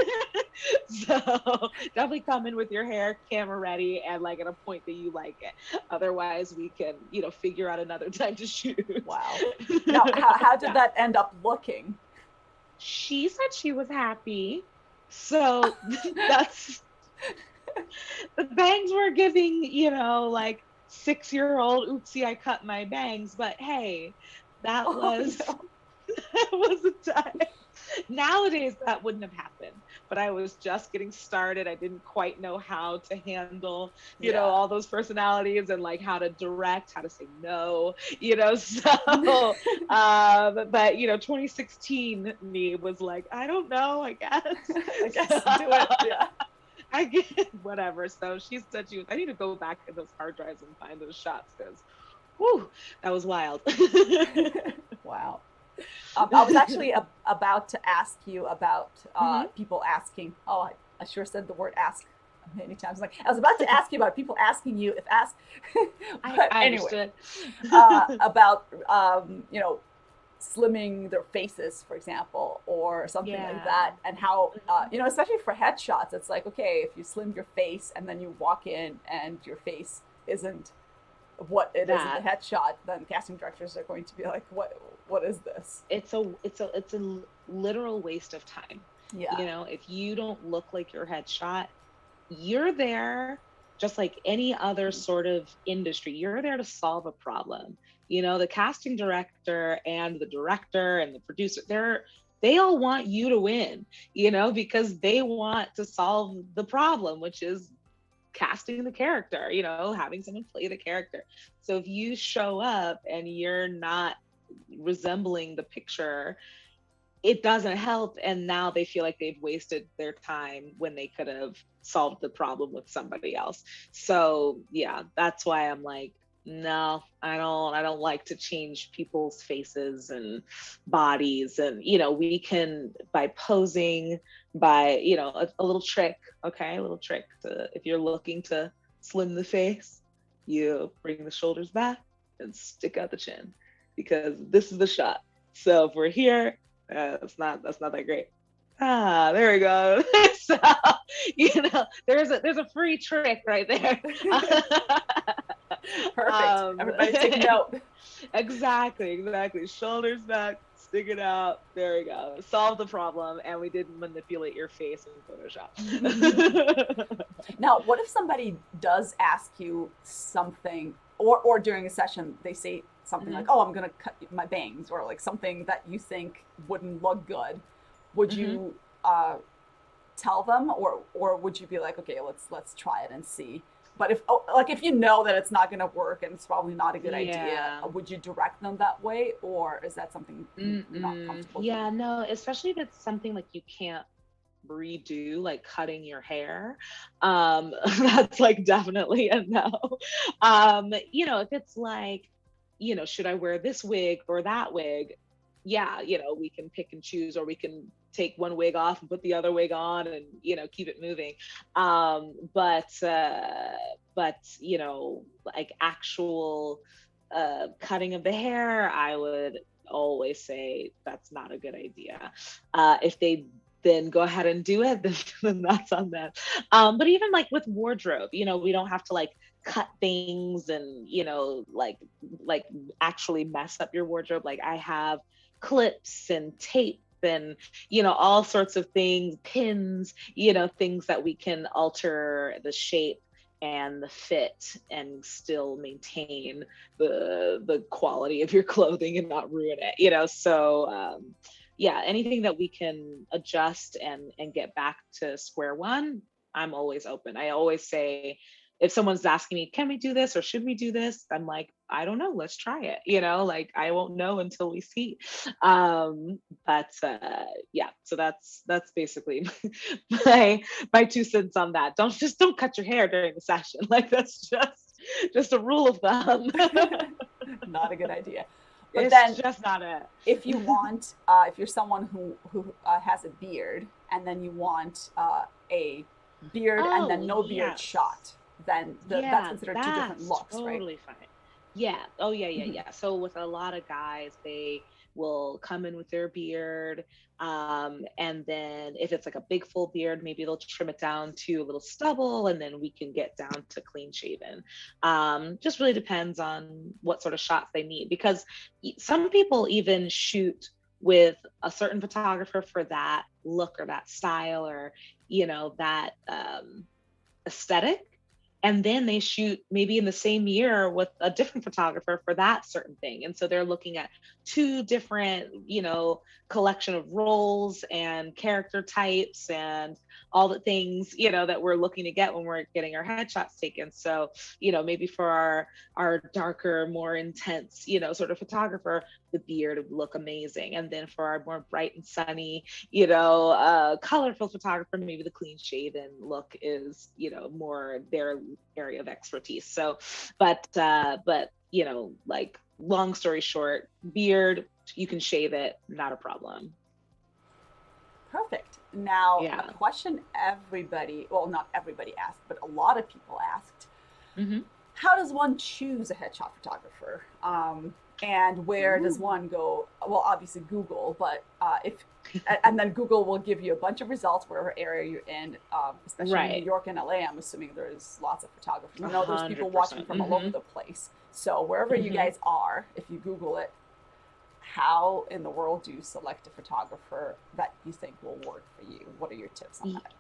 So definitely come in with your hair camera ready and like at a point that you like it. Otherwise we can, figure out another time to shoot. Wow. Now, how did that end up looking? She said she was happy. So that's, the bangs were giving, like 6-year-old, oopsie, I cut my bangs. But hey, that was the time. Nowadays that wouldn't have happened, but I was just getting started. I didn't quite know how to handle, all those personalities and like how to direct, how to say no, so but 2016 me was like, I don't know, I guess do it. Yeah. I get whatever. So she said I need to go back in those hard drives and find those shots, because that was wild. Wow. I was actually about to ask you about people asking. Oh, I sure said the word ask many times. Like, I was about to ask you about people asking you if ask. I anyway, about slimming their faces, for example, or something like that, and how especially for headshots, it's like, okay, if you slim your face and then you walk in and your face isn't what it is in the that headshot, then casting directors are going to be like, what is this? it's a literal waste of time. Yeah. If you don't look like your headshot, you're there just like any other sort of industry. You're there to solve a problem. The casting director and the director and the producer, they all want you to win, because they want to solve the problem, which is casting the character, having someone play the character. So if you show up and you're not resembling the picture, it doesn't help. And now they feel like they've wasted their time when they could have solved the problem with somebody else. So yeah, that's why I'm like, no, I don't like to change people's faces and bodies. And we can, by posing, by a little trick, okay, a little trick to, if you're looking to slim the face, you bring the shoulders back and stick out the chin, because this is the shot. So if we're here, that's not that great. There we go. So there's a free trick right there. Perfect. Everybody take note. Exactly. Shoulders back, stick it out. There we go. Solve the problem, and we didn't manipulate your face in Photoshop. Now, what if somebody does ask you something, or during a session they say something like, "Oh, I'm gonna cut my bangs," or like something that you think wouldn't look good? Would you tell them, or would you be like, "Okay, let's try it and see"? But if you know that it's not going to work and it's probably not a good idea, would you direct them that way, or is that something you're not comfortable Yeah, doing? no, especially if it's something like you can't redo, like cutting your hair. That's like definitely a no. If it's like, should I wear this wig or that wig? Yeah, we can pick and choose, or we can take one wig off and put the other wig on, and keep it moving. But like actual cutting of the hair, I would always say that's not a good idea. If they then go ahead and do it, then that's on them. But even like with wardrobe, we don't have to like cut things and like actually mess up your wardrobe. Like I have clips and tape and all sorts of things, pins, things that we can alter the shape and the fit and still maintain the quality of your clothing and not ruin it. So yeah, anything that we can adjust and get back to square one, I'm always open. I always say, if someone's asking me, can we do this or should we do this? I'm like, I don't know, let's try it. Like I won't know until we see. But yeah, so that's basically my 2 cents on that. Don't cut your hair during the session. Like that's just a rule of thumb. Not a good idea. But it's then, just not it. If you want, if you're someone who has a beard, and then you want a beard and then no beard shot, then that's considered two different looks, right? Totally fine. Yeah. Oh yeah. So with a lot of guys, they will come in with their beard, and then if it's like a big full beard, maybe they'll trim it down to a little stubble, and then we can get down to clean shaven. Just really depends on what sort of shots they need, because some people even shoot with a certain photographer for that look or that style, or that aesthetic, and then they shoot maybe in the same year with a different photographer for that certain thing. And so they're looking at 2 different, collection of roles and character types and all the things, that we're looking to get when we're getting our headshots taken. So, maybe for our darker, more intense, sort of photographer, the beard would look amazing. And then for our more bright and sunny, colorful photographer, maybe the clean shaven look is, more their area of expertise. So, but like long story short, beard, you can shave it, not a problem. Perfect. Now, a question everybody, well, not everybody asked, but a lot of people asked, how does one choose a headshot photographer? And where does one go? Well, obviously Google, but if And then Google will give you a bunch of results wherever area you're in, especially in New Right. York and LA. I'm assuming there's lots of photographers. I know there's people watching 100%. from all over the place. So wherever you Hmm. guys are, if you Google it, how in the world do you select a photographer that you think will work for you? What are your tips on that?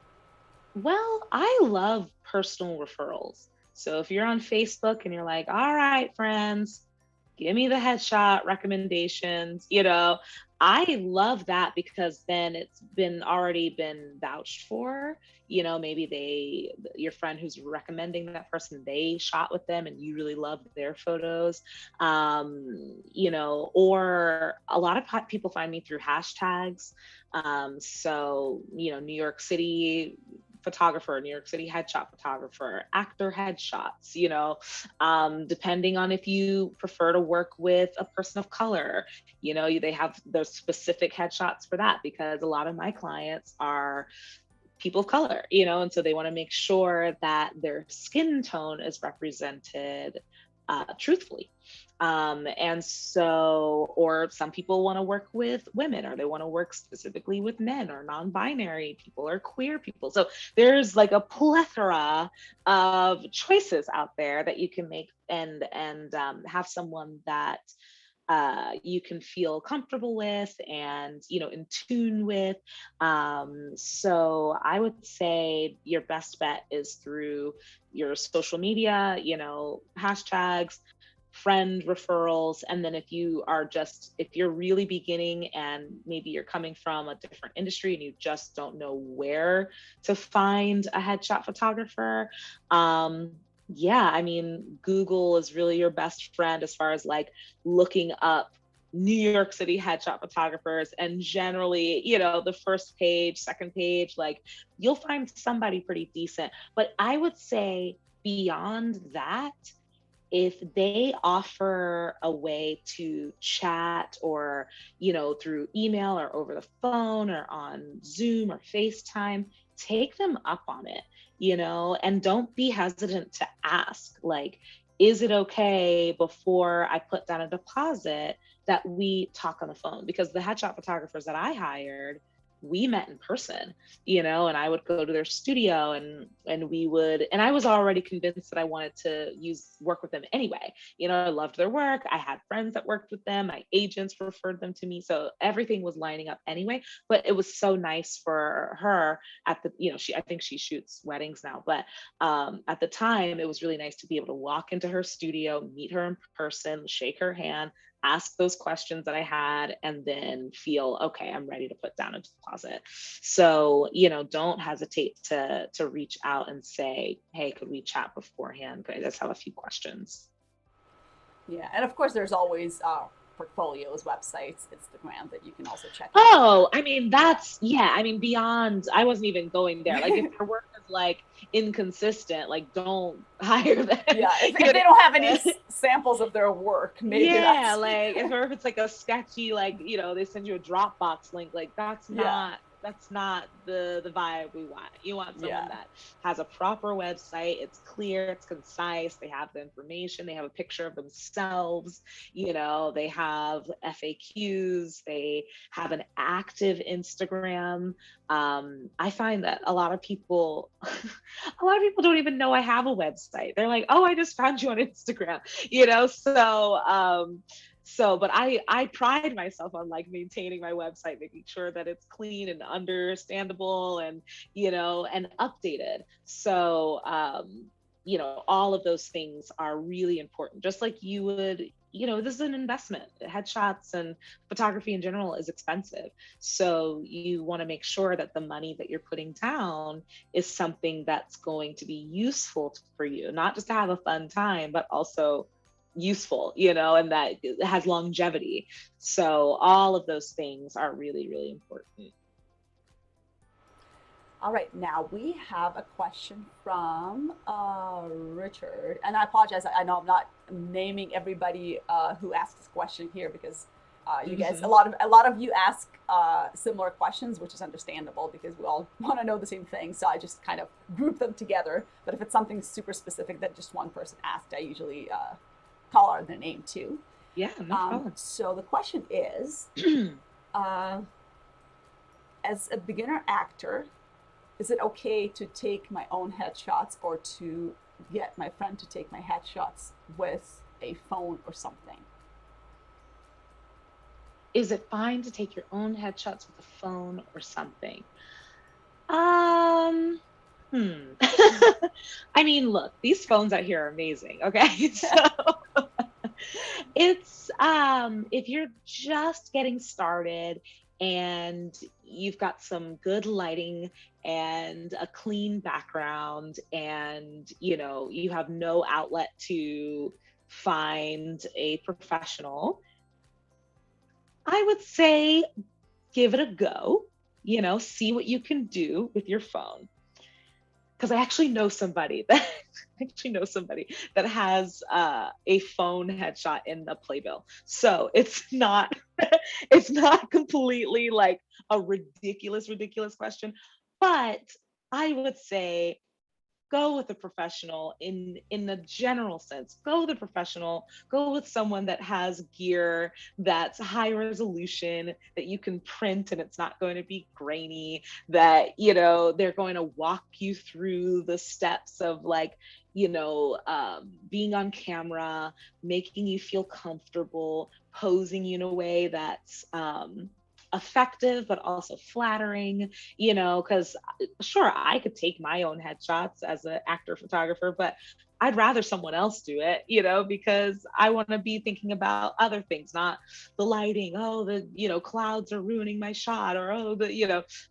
Well, I love personal referrals. So if you're on Facebook and you're like, all right, friends, give me the headshot recommendations, I love that because then it's been already been vouched for. Maybe your friend who's recommending that person, they shot with them and you really love their photos. Or a lot of people find me through hashtags. So, New York City photographer, New York City headshot photographer, actor headshots, depending on if you prefer to work with a person of color, they have those specific headshots for that because a lot of my clients are people of color, and so they want to make sure that their skin tone is represented truthfully. And so, or some people want to work with women, or they want to work specifically with men, or non-binary people, or queer people. So there's like a plethora of choices out there that you can make and have someone that you can feel comfortable with and in tune with. So I would say your best bet is through your social media, hashtags, friend referrals. And then if you're really beginning and maybe you're coming from a different industry and you just don't know where to find a headshot photographer, yeah, I mean, Google is really your best friend as far as like looking up New York City headshot photographers. And generally, the first page, second page, like you'll find somebody pretty decent. But I would say beyond that, if they offer a way to chat or, through email or over the phone or on Zoom or FaceTime, take them up on it, and don't be hesitant to ask, like, is it okay before I put down a deposit that we talk on the phone? Because the headshot photographers that I hired, we met in person, and I would go to their studio and I was already convinced that I wanted to work with them anyway. I loved their work. I had friends that worked with them. My agents referred them to me. So everything was lining up anyway, but it was so nice for her I think she shoots weddings now, but at the time it was really nice to be able to walk into her studio, meet her in person, shake her hand, ask those questions that I had, and then feel, okay, I'm ready to put down a deposit. So, don't hesitate to reach out and say, hey, could we chat beforehand? I just have a few questions. Yeah, and of course, there's always portfolios, websites, Instagram that you can also check out. Oh, I mean, Yeah. beyond, I wasn't even going there. Like, if their work is like inconsistent, like, don't hire them. Yeah, You if know they don't have what I any mean? samples of their work, maybe Yeah, that's like if it's like a sketchy, like, they send you a Dropbox link, like yeah, that's not the vibe we want. You want someone yeah, that has a proper website, it's clear, it's concise, they have the information, they have a picture of themselves, they have FAQs, they have an active Instagram. I find that a lot of people a lot of people don't even know I have a website. They're like, oh, I just found you on Instagram. But I pride myself on like maintaining my website, making sure that it's clean and understandable and and updated. So all of those things are really important, just like you would, this is an investment. Headshots and photography in general is expensive, so you want to make sure that the money that you're putting down is something that's going to be useful for you, not just to have a fun time, but also useful, and that it has longevity. So all of those things are really, really important. All right, now we have a question from Richard, and I apologize. I know I'm not naming everybody who asked this question here because you guys, Hmm. a lot of you ask similar questions, which is understandable because we all want to know the same thing. So I just kind of group them together. But if it's something super specific that just one person asked, I usually call out their name too. Yeah, no problem. So the question is. Uh, as a beginner actor, is it okay to take my own headshots or to get my friend to take my headshots with a phone or something? Is it fine to take your own headshots with a phone or something? Um, I mean, look, these phones out here are amazing. Okay. So it's if you're just getting started and you've got some good lighting and a clean background and you have no outlet to find a professional, I would say give it a go, see what you can do with your phone. Because I actually know somebody that has a phone headshot in the playbill. So it's not it's not completely like a ridiculous question, but I would say go with a professional in the general sense. Go with a professional. Go with someone that has gear that's high resolution, that you can print and it's not going to be grainy, that they're going to walk you through the steps of like being on camera, making you feel comfortable, posing you in a way that's effective but also flattering, because sure, I could take my own headshots as an actor photographer, but I'd rather someone else do it, because I want to be thinking about other things, not the lighting. Oh, the clouds are ruining my shot, or oh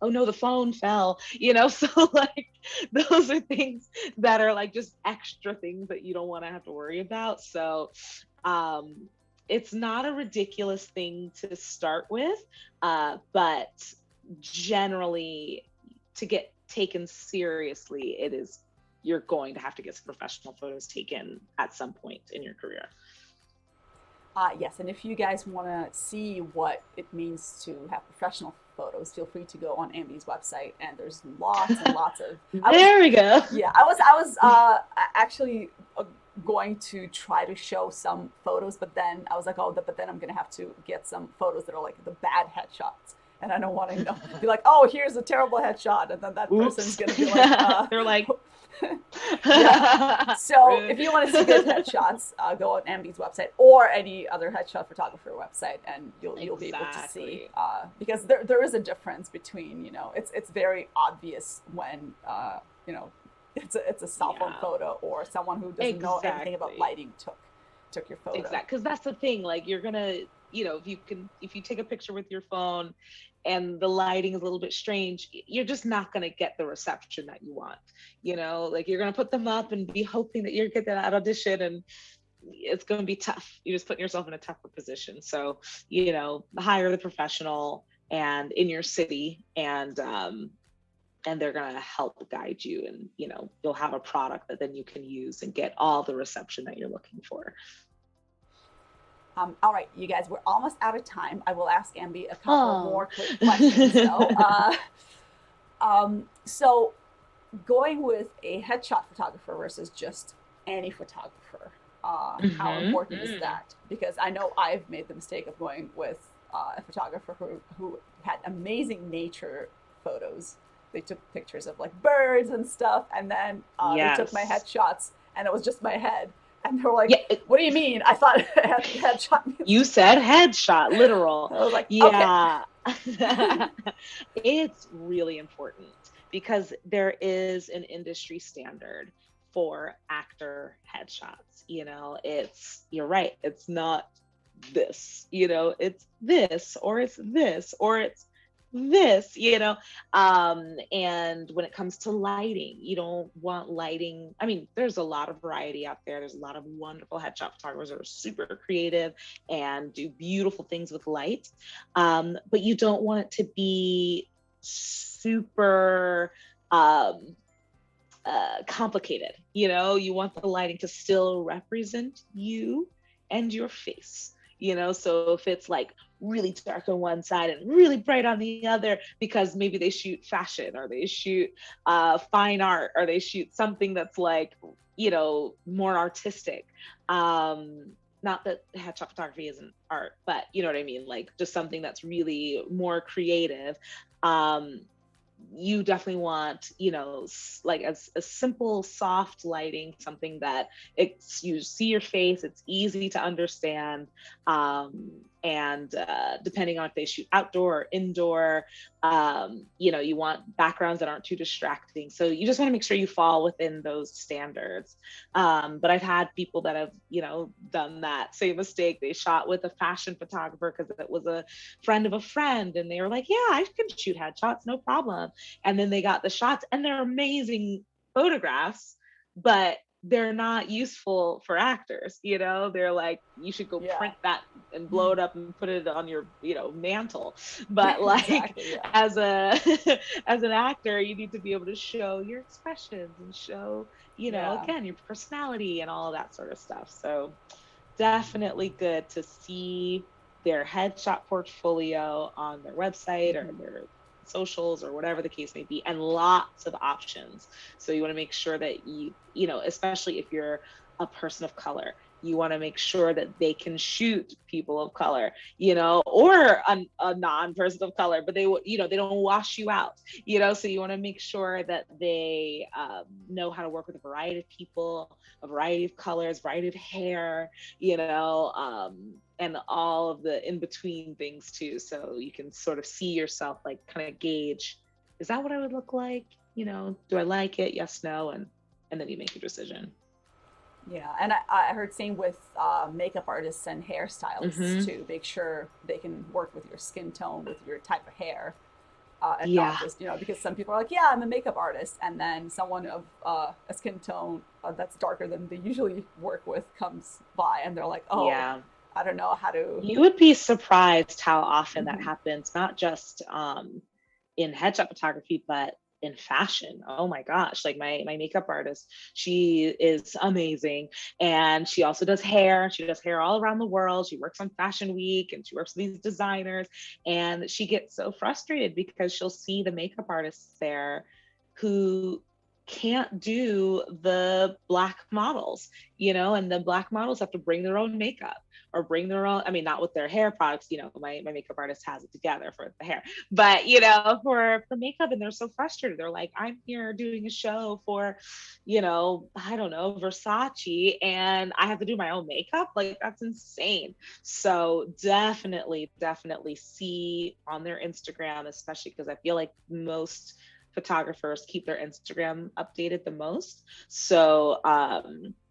no, the phone fell, so like those are things that are like just extra things that you don't want to have to worry about. So it's not a ridiculous thing to start with, but generally, to get taken seriously, you're going to have to get some professional photos taken at some point in your career. Yes, and if you guys want to see what it means to have professional photos, feel free to go on Ambe's website, and there's lots and lots of. There we go. Yeah, I was actually going to try to show some photos, but then I was like, but then I'm gonna have to get some photos that are like the bad headshots, and I don't want to be like, oh, here's a terrible headshot, and then that person's gonna be like, they're like. Yeah. So if you want to see good headshots, go on Ambe's website or any other headshot photographer website, and you'll be able to see, because there is a difference between, it's very obvious when it's a cell phone photo, or someone who doesn't know anything about lighting took your photo. Exactly, because that's the thing. Like, you're gonna, if you take a picture with your phone and the lighting is a little bit strange, you're just not gonna get the reception that you want. Like, you're gonna put them up and be hoping that you get that audition, and it's gonna be tough. You're just putting yourself in a tougher position. So, hire the professional and in your city, and they're going to help guide you, and you'll have a product that then you can use and get all the reception that you're looking for. All right, you guys, we're almost out of time. I will ask Ambe a couple more quick questions though. So going with a headshot photographer versus just any photographer, how important is that? Because I know I've made the mistake of going with a photographer who had amazing nature photos. They took pictures of like birds and stuff, and then they took my headshots, and it was just my head. And they were like, what do you mean? I thought headshot. You said headshot, literal. I was like, yeah. Okay. It's really important because there is an industry standard for actor headshots. You're right. It's not this, it's this, or it's this, or it's this, and when it comes to lighting, you don't want lighting. I mean, there's a lot of variety out there. There's a lot of wonderful headshot photographers that are super creative and do beautiful things with light, but you don't want it to be super complicated. You want the lighting to still represent you and your face. So if it's like really dark on one side and really bright on the other, because maybe they shoot fashion, or they shoot fine art, or they shoot something that's like, more artistic. Not that headshot photography isn't art, but you know what I mean? Like, just something that's really more creative. You definitely want, like a simple, soft lighting, something that you see your face, it's easy to understand. And depending on if they shoot outdoor or indoor, you want backgrounds that aren't too distracting. So you just want to make sure you fall within those standards. But I've had people that have, done that same mistake. They shot with a fashion photographer because it was a friend of a friend, and they were like, yeah, I can shoot headshots, no problem. And then they got the shots, and they're amazing photographs, but they're not useful for actors. They're like, you should go print that and blow it up and put it on your, mantle. But like, Exactly, yeah. as an actor, you need to be able to show your expressions and show, again, your personality and all of that sort of stuff. So definitely good to see their headshot portfolio on their website or their socials or whatever the case may be, and lots of options. So you want to make sure that especially if you're a person of color, you want to make sure that they can shoot people of color, or a non-person of color, but they don't wash you out, so you want to make sure that they know how to work with a variety of people, a variety of colors, variety of hair, and all of the in-between things too. So you can sort of see yourself, like kind of gauge, is that what I would look like? Do I like it? Yes, no. And then you make your decision. Yeah, and I heard same with makeup artists and hairstylists too. Make sure they can work with your skin tone, with your type of hair, and not just because some people are like, yeah, I'm a makeup artist, and then someone of a skin tone that's darker than they usually work with comes by, and they're like, oh, yeah. I don't know how to. You would be surprised how often that happens, not just in headshot photography, but in fashion. Oh my gosh, like my makeup artist, she is amazing, and she also does hair. She does hair all around the world. She works on Fashion Week, and she works with these designers, and she gets so frustrated because she'll see the makeup artists there who can't do the Black models, and the Black models have to bring their own makeup or bring their own, I mean, not with their hair products, my makeup artist has it together for the hair, but for makeup, and they're so frustrated. They're like, I'm here doing a show for, I don't know, Versace, and I have to do my own makeup. Like, that's insane. So definitely see on their Instagram, especially because I feel like most photographers keep their Instagram updated the most. So,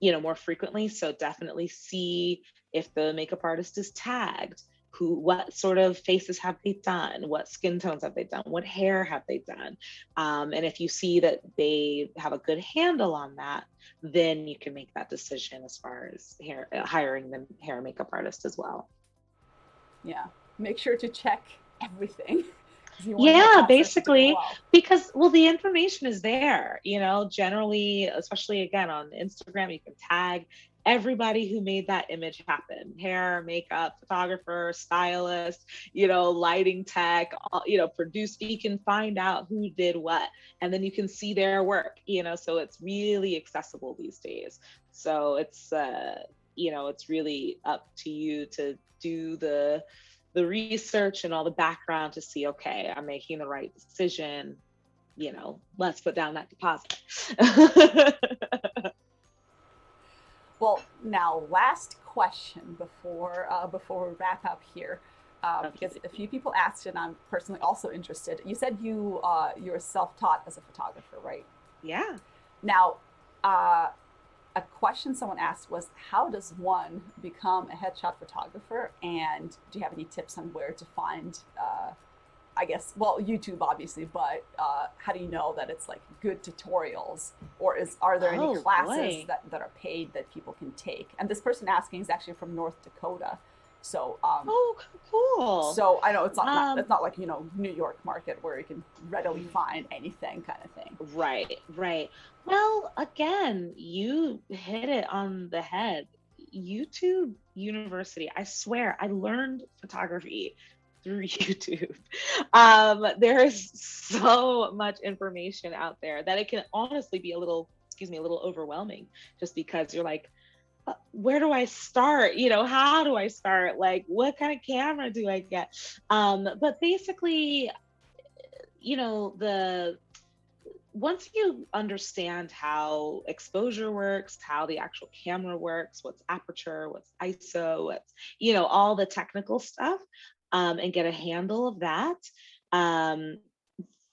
more frequently. So definitely see if the makeup artist is tagged, what sort of faces have they done? What skin tones have they done? What hair have they done? And if you see that they have a good handle on that, then you can make that decision as far as hiring the hair and makeup artist as well. Yeah, make sure to check everything. Yeah, basically, because the information is there, generally, especially again on Instagram, you can tag everybody who made that image happen: hair, makeup, photographer, stylist, lighting tech, producer. You can find out who did what, and then you can see their work, so it's really accessible these days. So it's it's really up to you to do the research and all the background to see, okay, I'm making the right decision, let's put down that deposit. Well, now last question before we wrap up here, because a few people asked, and I'm personally also interested. You said you're self-taught as a photographer, right? Yeah. Now, a question someone asked was, how does one become a headshot photographer? And do you have any tips on where to find, YouTube obviously, but how do you know that it's like good tutorials, or are there any classes that are paid that people can take? And this person asking is actually from North Dakota. So cool. So I know it's not like New York market where you can readily find anything kind of thing. Right. Well, again, you hit it on the head. YouTube University. I swear, I learned photography through YouTube. There is so much information out there that it can honestly be a little overwhelming, just because you're like, where do I start? How do I start? Like, what kind of camera do I get? But basically, once you understand how exposure works, how the actual camera works, what's aperture, what's ISO, what's, all the technical stuff, and get a handle of that, um,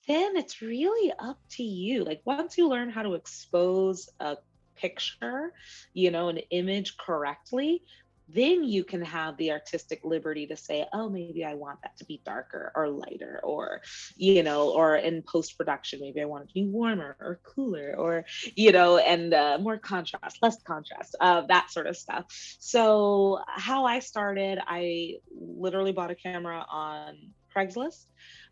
then it's really up to you. Like once you learn how to expose a picture, an image correctly, then you can have the artistic liberty to say, oh, maybe I want that to be darker or lighter, or, or in post production, maybe I want it to be warmer or cooler, or, and more contrast, less contrast, that sort of stuff. So, how I started, I literally bought a camera on Craigslist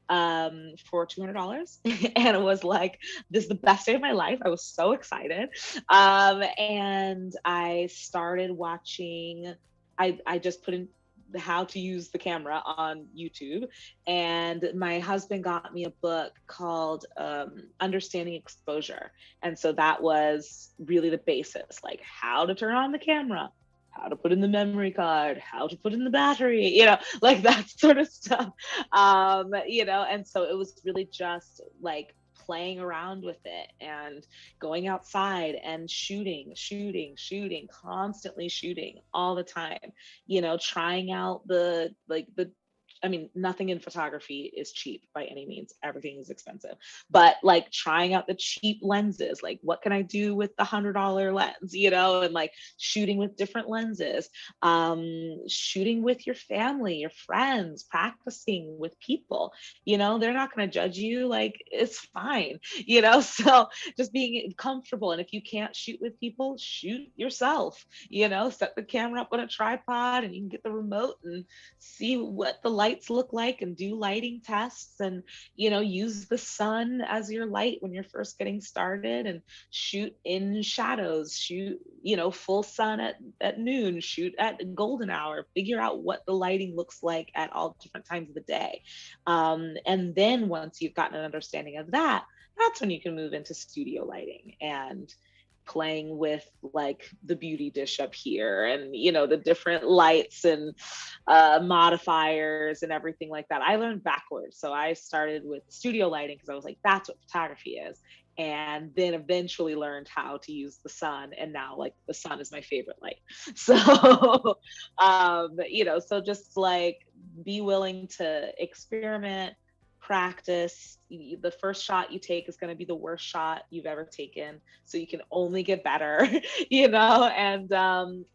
for $200 and it was like, this is the best day of my life. I was so excited. And I started watching, I just put in how to use the camera on YouTube, and my husband got me a book called Understanding Exposure. And so that was really the basis, like how to turn on the camera, how to put in the memory card, how to put in the battery, like that sort of stuff. And so it was really just like playing around with it and going outside and shooting, constantly shooting all the time, trying out nothing in photography is cheap by any means. Everything is expensive. But like trying out the cheap lenses, like what can I do with the $100 lens, and like shooting with different lenses, shooting with your family, your friends, practicing with people, they're not going to judge you. Like it's fine, so just being comfortable. And if you can't shoot with people, shoot yourself, set the camera up on a tripod and you can get the remote and see what the lights look like and do lighting tests, and use the sun as your light when you're first getting started, and shoot in shadows, shoot full sun at noon, shoot at golden hour, figure out what the lighting looks like at all different times of the day, and then once you've gotten an understanding of that, that's when you can move into studio lighting and playing with like the beauty dish up here and the different lights and modifiers and everything like that. I learned backwards. So I started with studio lighting because I was like, that's what photography is, and then eventually learned how to use the sun, and now like the sun is my favorite light. So so just like be willing to experiment, practice. The first shot you take is going to be the worst shot you've ever taken, so you can only get better. And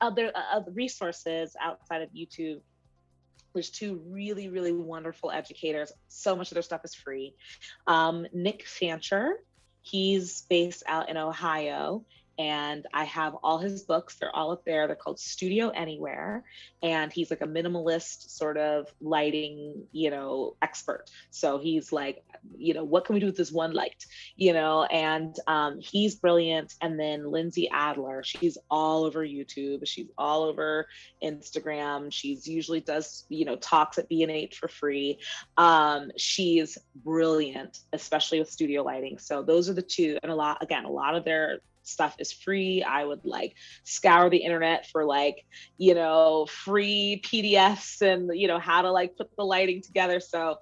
other resources outside of YouTube, there's two really, really wonderful educators. So much of their stuff is free. Nick Fancher, he's based out in Ohio, and I have all his books. They're all up there. They're called Studio Anywhere. And he's like a minimalist sort of lighting, expert. So he's like, what can we do with this one light? And he's brilliant. And then Lindsey Adler, she's all over YouTube. She's all over Instagram. She's usually does, talks at B&H for free. She's brilliant, especially with studio lighting. So those are the two. And a lot of their stuff is free. I would like scour the internet for like, free PDFs and, how to like put the lighting together. So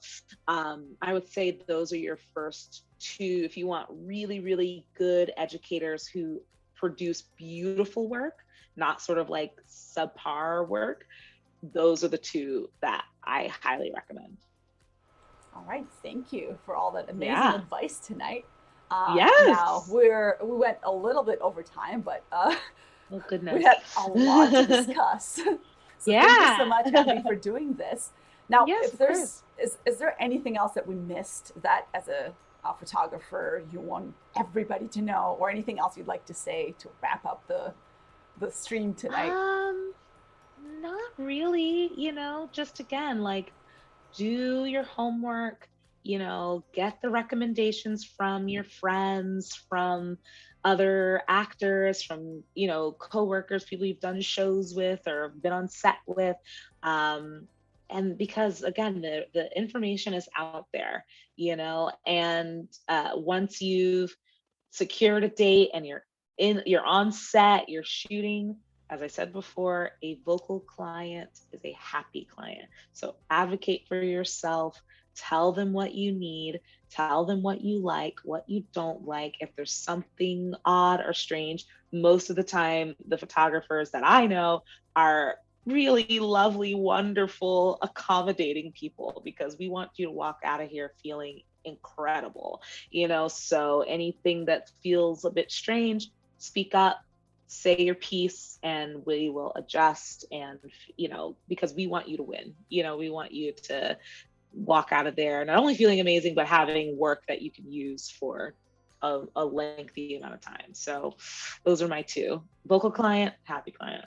I would say those are your first two. If you want really, really good educators who produce beautiful work, not sort of like subpar work, those are the two that I highly recommend. All right. Thank you for all that amazing advice tonight. Yes. Now we went a little bit over time, but oh goodness, we had a lot to discuss. So thank you so much, Ambe, for doing this. Now, yes, if there's is there anything else that we missed that as a photographer you want everybody to know, or anything else you'd like to say to wrap up the stream tonight? Not really. Just again, like do your homework. Get the recommendations from your friends, from other actors, from, coworkers, people you've done shows with or been on set with. And because again, the information is out there, and once you've secured a date and you're on set, you're shooting, as I said before, a vocal client is a happy client. So advocate for yourself. Tell them what you need, tell them what you like, what you don't like. If there's something odd or strange, most of the time, the photographers that I know are really lovely, wonderful, accommodating people, because we want you to walk out of here feeling incredible, so anything that feels a bit strange, speak up, say your piece, and we will adjust. And because we want you to win, we want you to walk out of there not only feeling amazing, but having work that you can use for a lengthy amount of time. So those are my two: vocal client, happy client.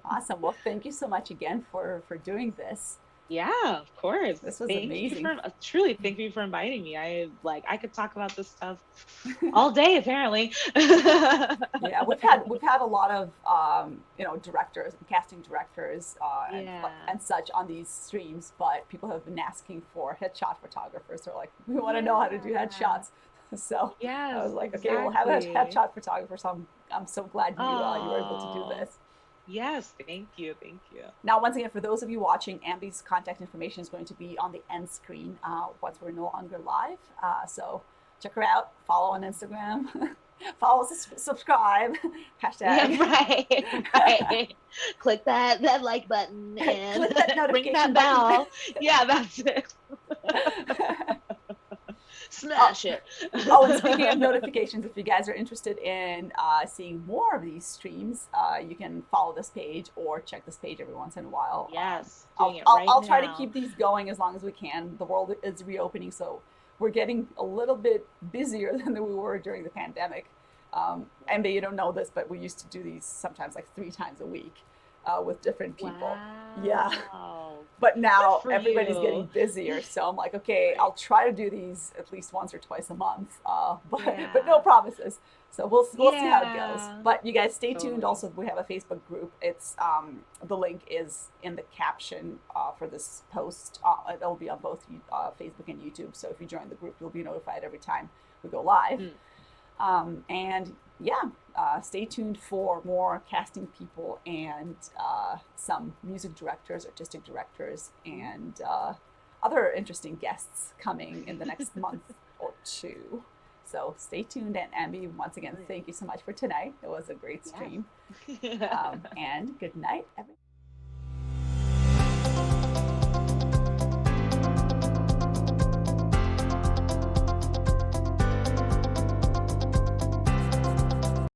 Awesome. Well, thank you so much again for doing this. Yeah, of course. This was Thank amazing. you truly thank you for inviting me. I could talk about this stuff all day, apparently. Yeah, we've had a lot of directors and casting directors and such on these streams, but people have been asking for headshot photographers. They're like, we want to know how to do headshots. So I was like, okay, we'll have a headshot photographer. So I'm so glad you were able to do this. Yes, thank you. Now, once again, for those of you watching, Ambe's contact information is going to be on the end screen once we're no longer live. So check her out, follow on Instagram, follow, subscribe, hashtag. Yeah, right. Click that like button and click that ring that bell. Yeah, that's it. Smash it. Oh, and speaking of notifications, if you guys are interested in seeing more of these streams, you can follow this page or check this page every once in a while. Yes, I'll try to keep these going as long as we can. The world is reopening, so we're getting a little bit busier than we were during the pandemic. Ambe, you don't know this, but we used to do these sometimes like 3 times a week with different people. Wow. Yeah. But now everybody's getting busier, so I'm like, okay, I'll try to do these at least once or twice a month, but no promises. So we'll see how it goes. But you guys stay tuned. Also, we have a Facebook group. It's the link is in the caption for this post. It'll be on both Facebook and YouTube. So if you join the group, you'll be notified every time we go live. And yeah, stay tuned for more casting people and some music directors, artistic directors, and other interesting guests coming in the next month or two. So stay tuned. And Ambe, once again, thank you so much for tonight. It was a great stream. And good night, everyone.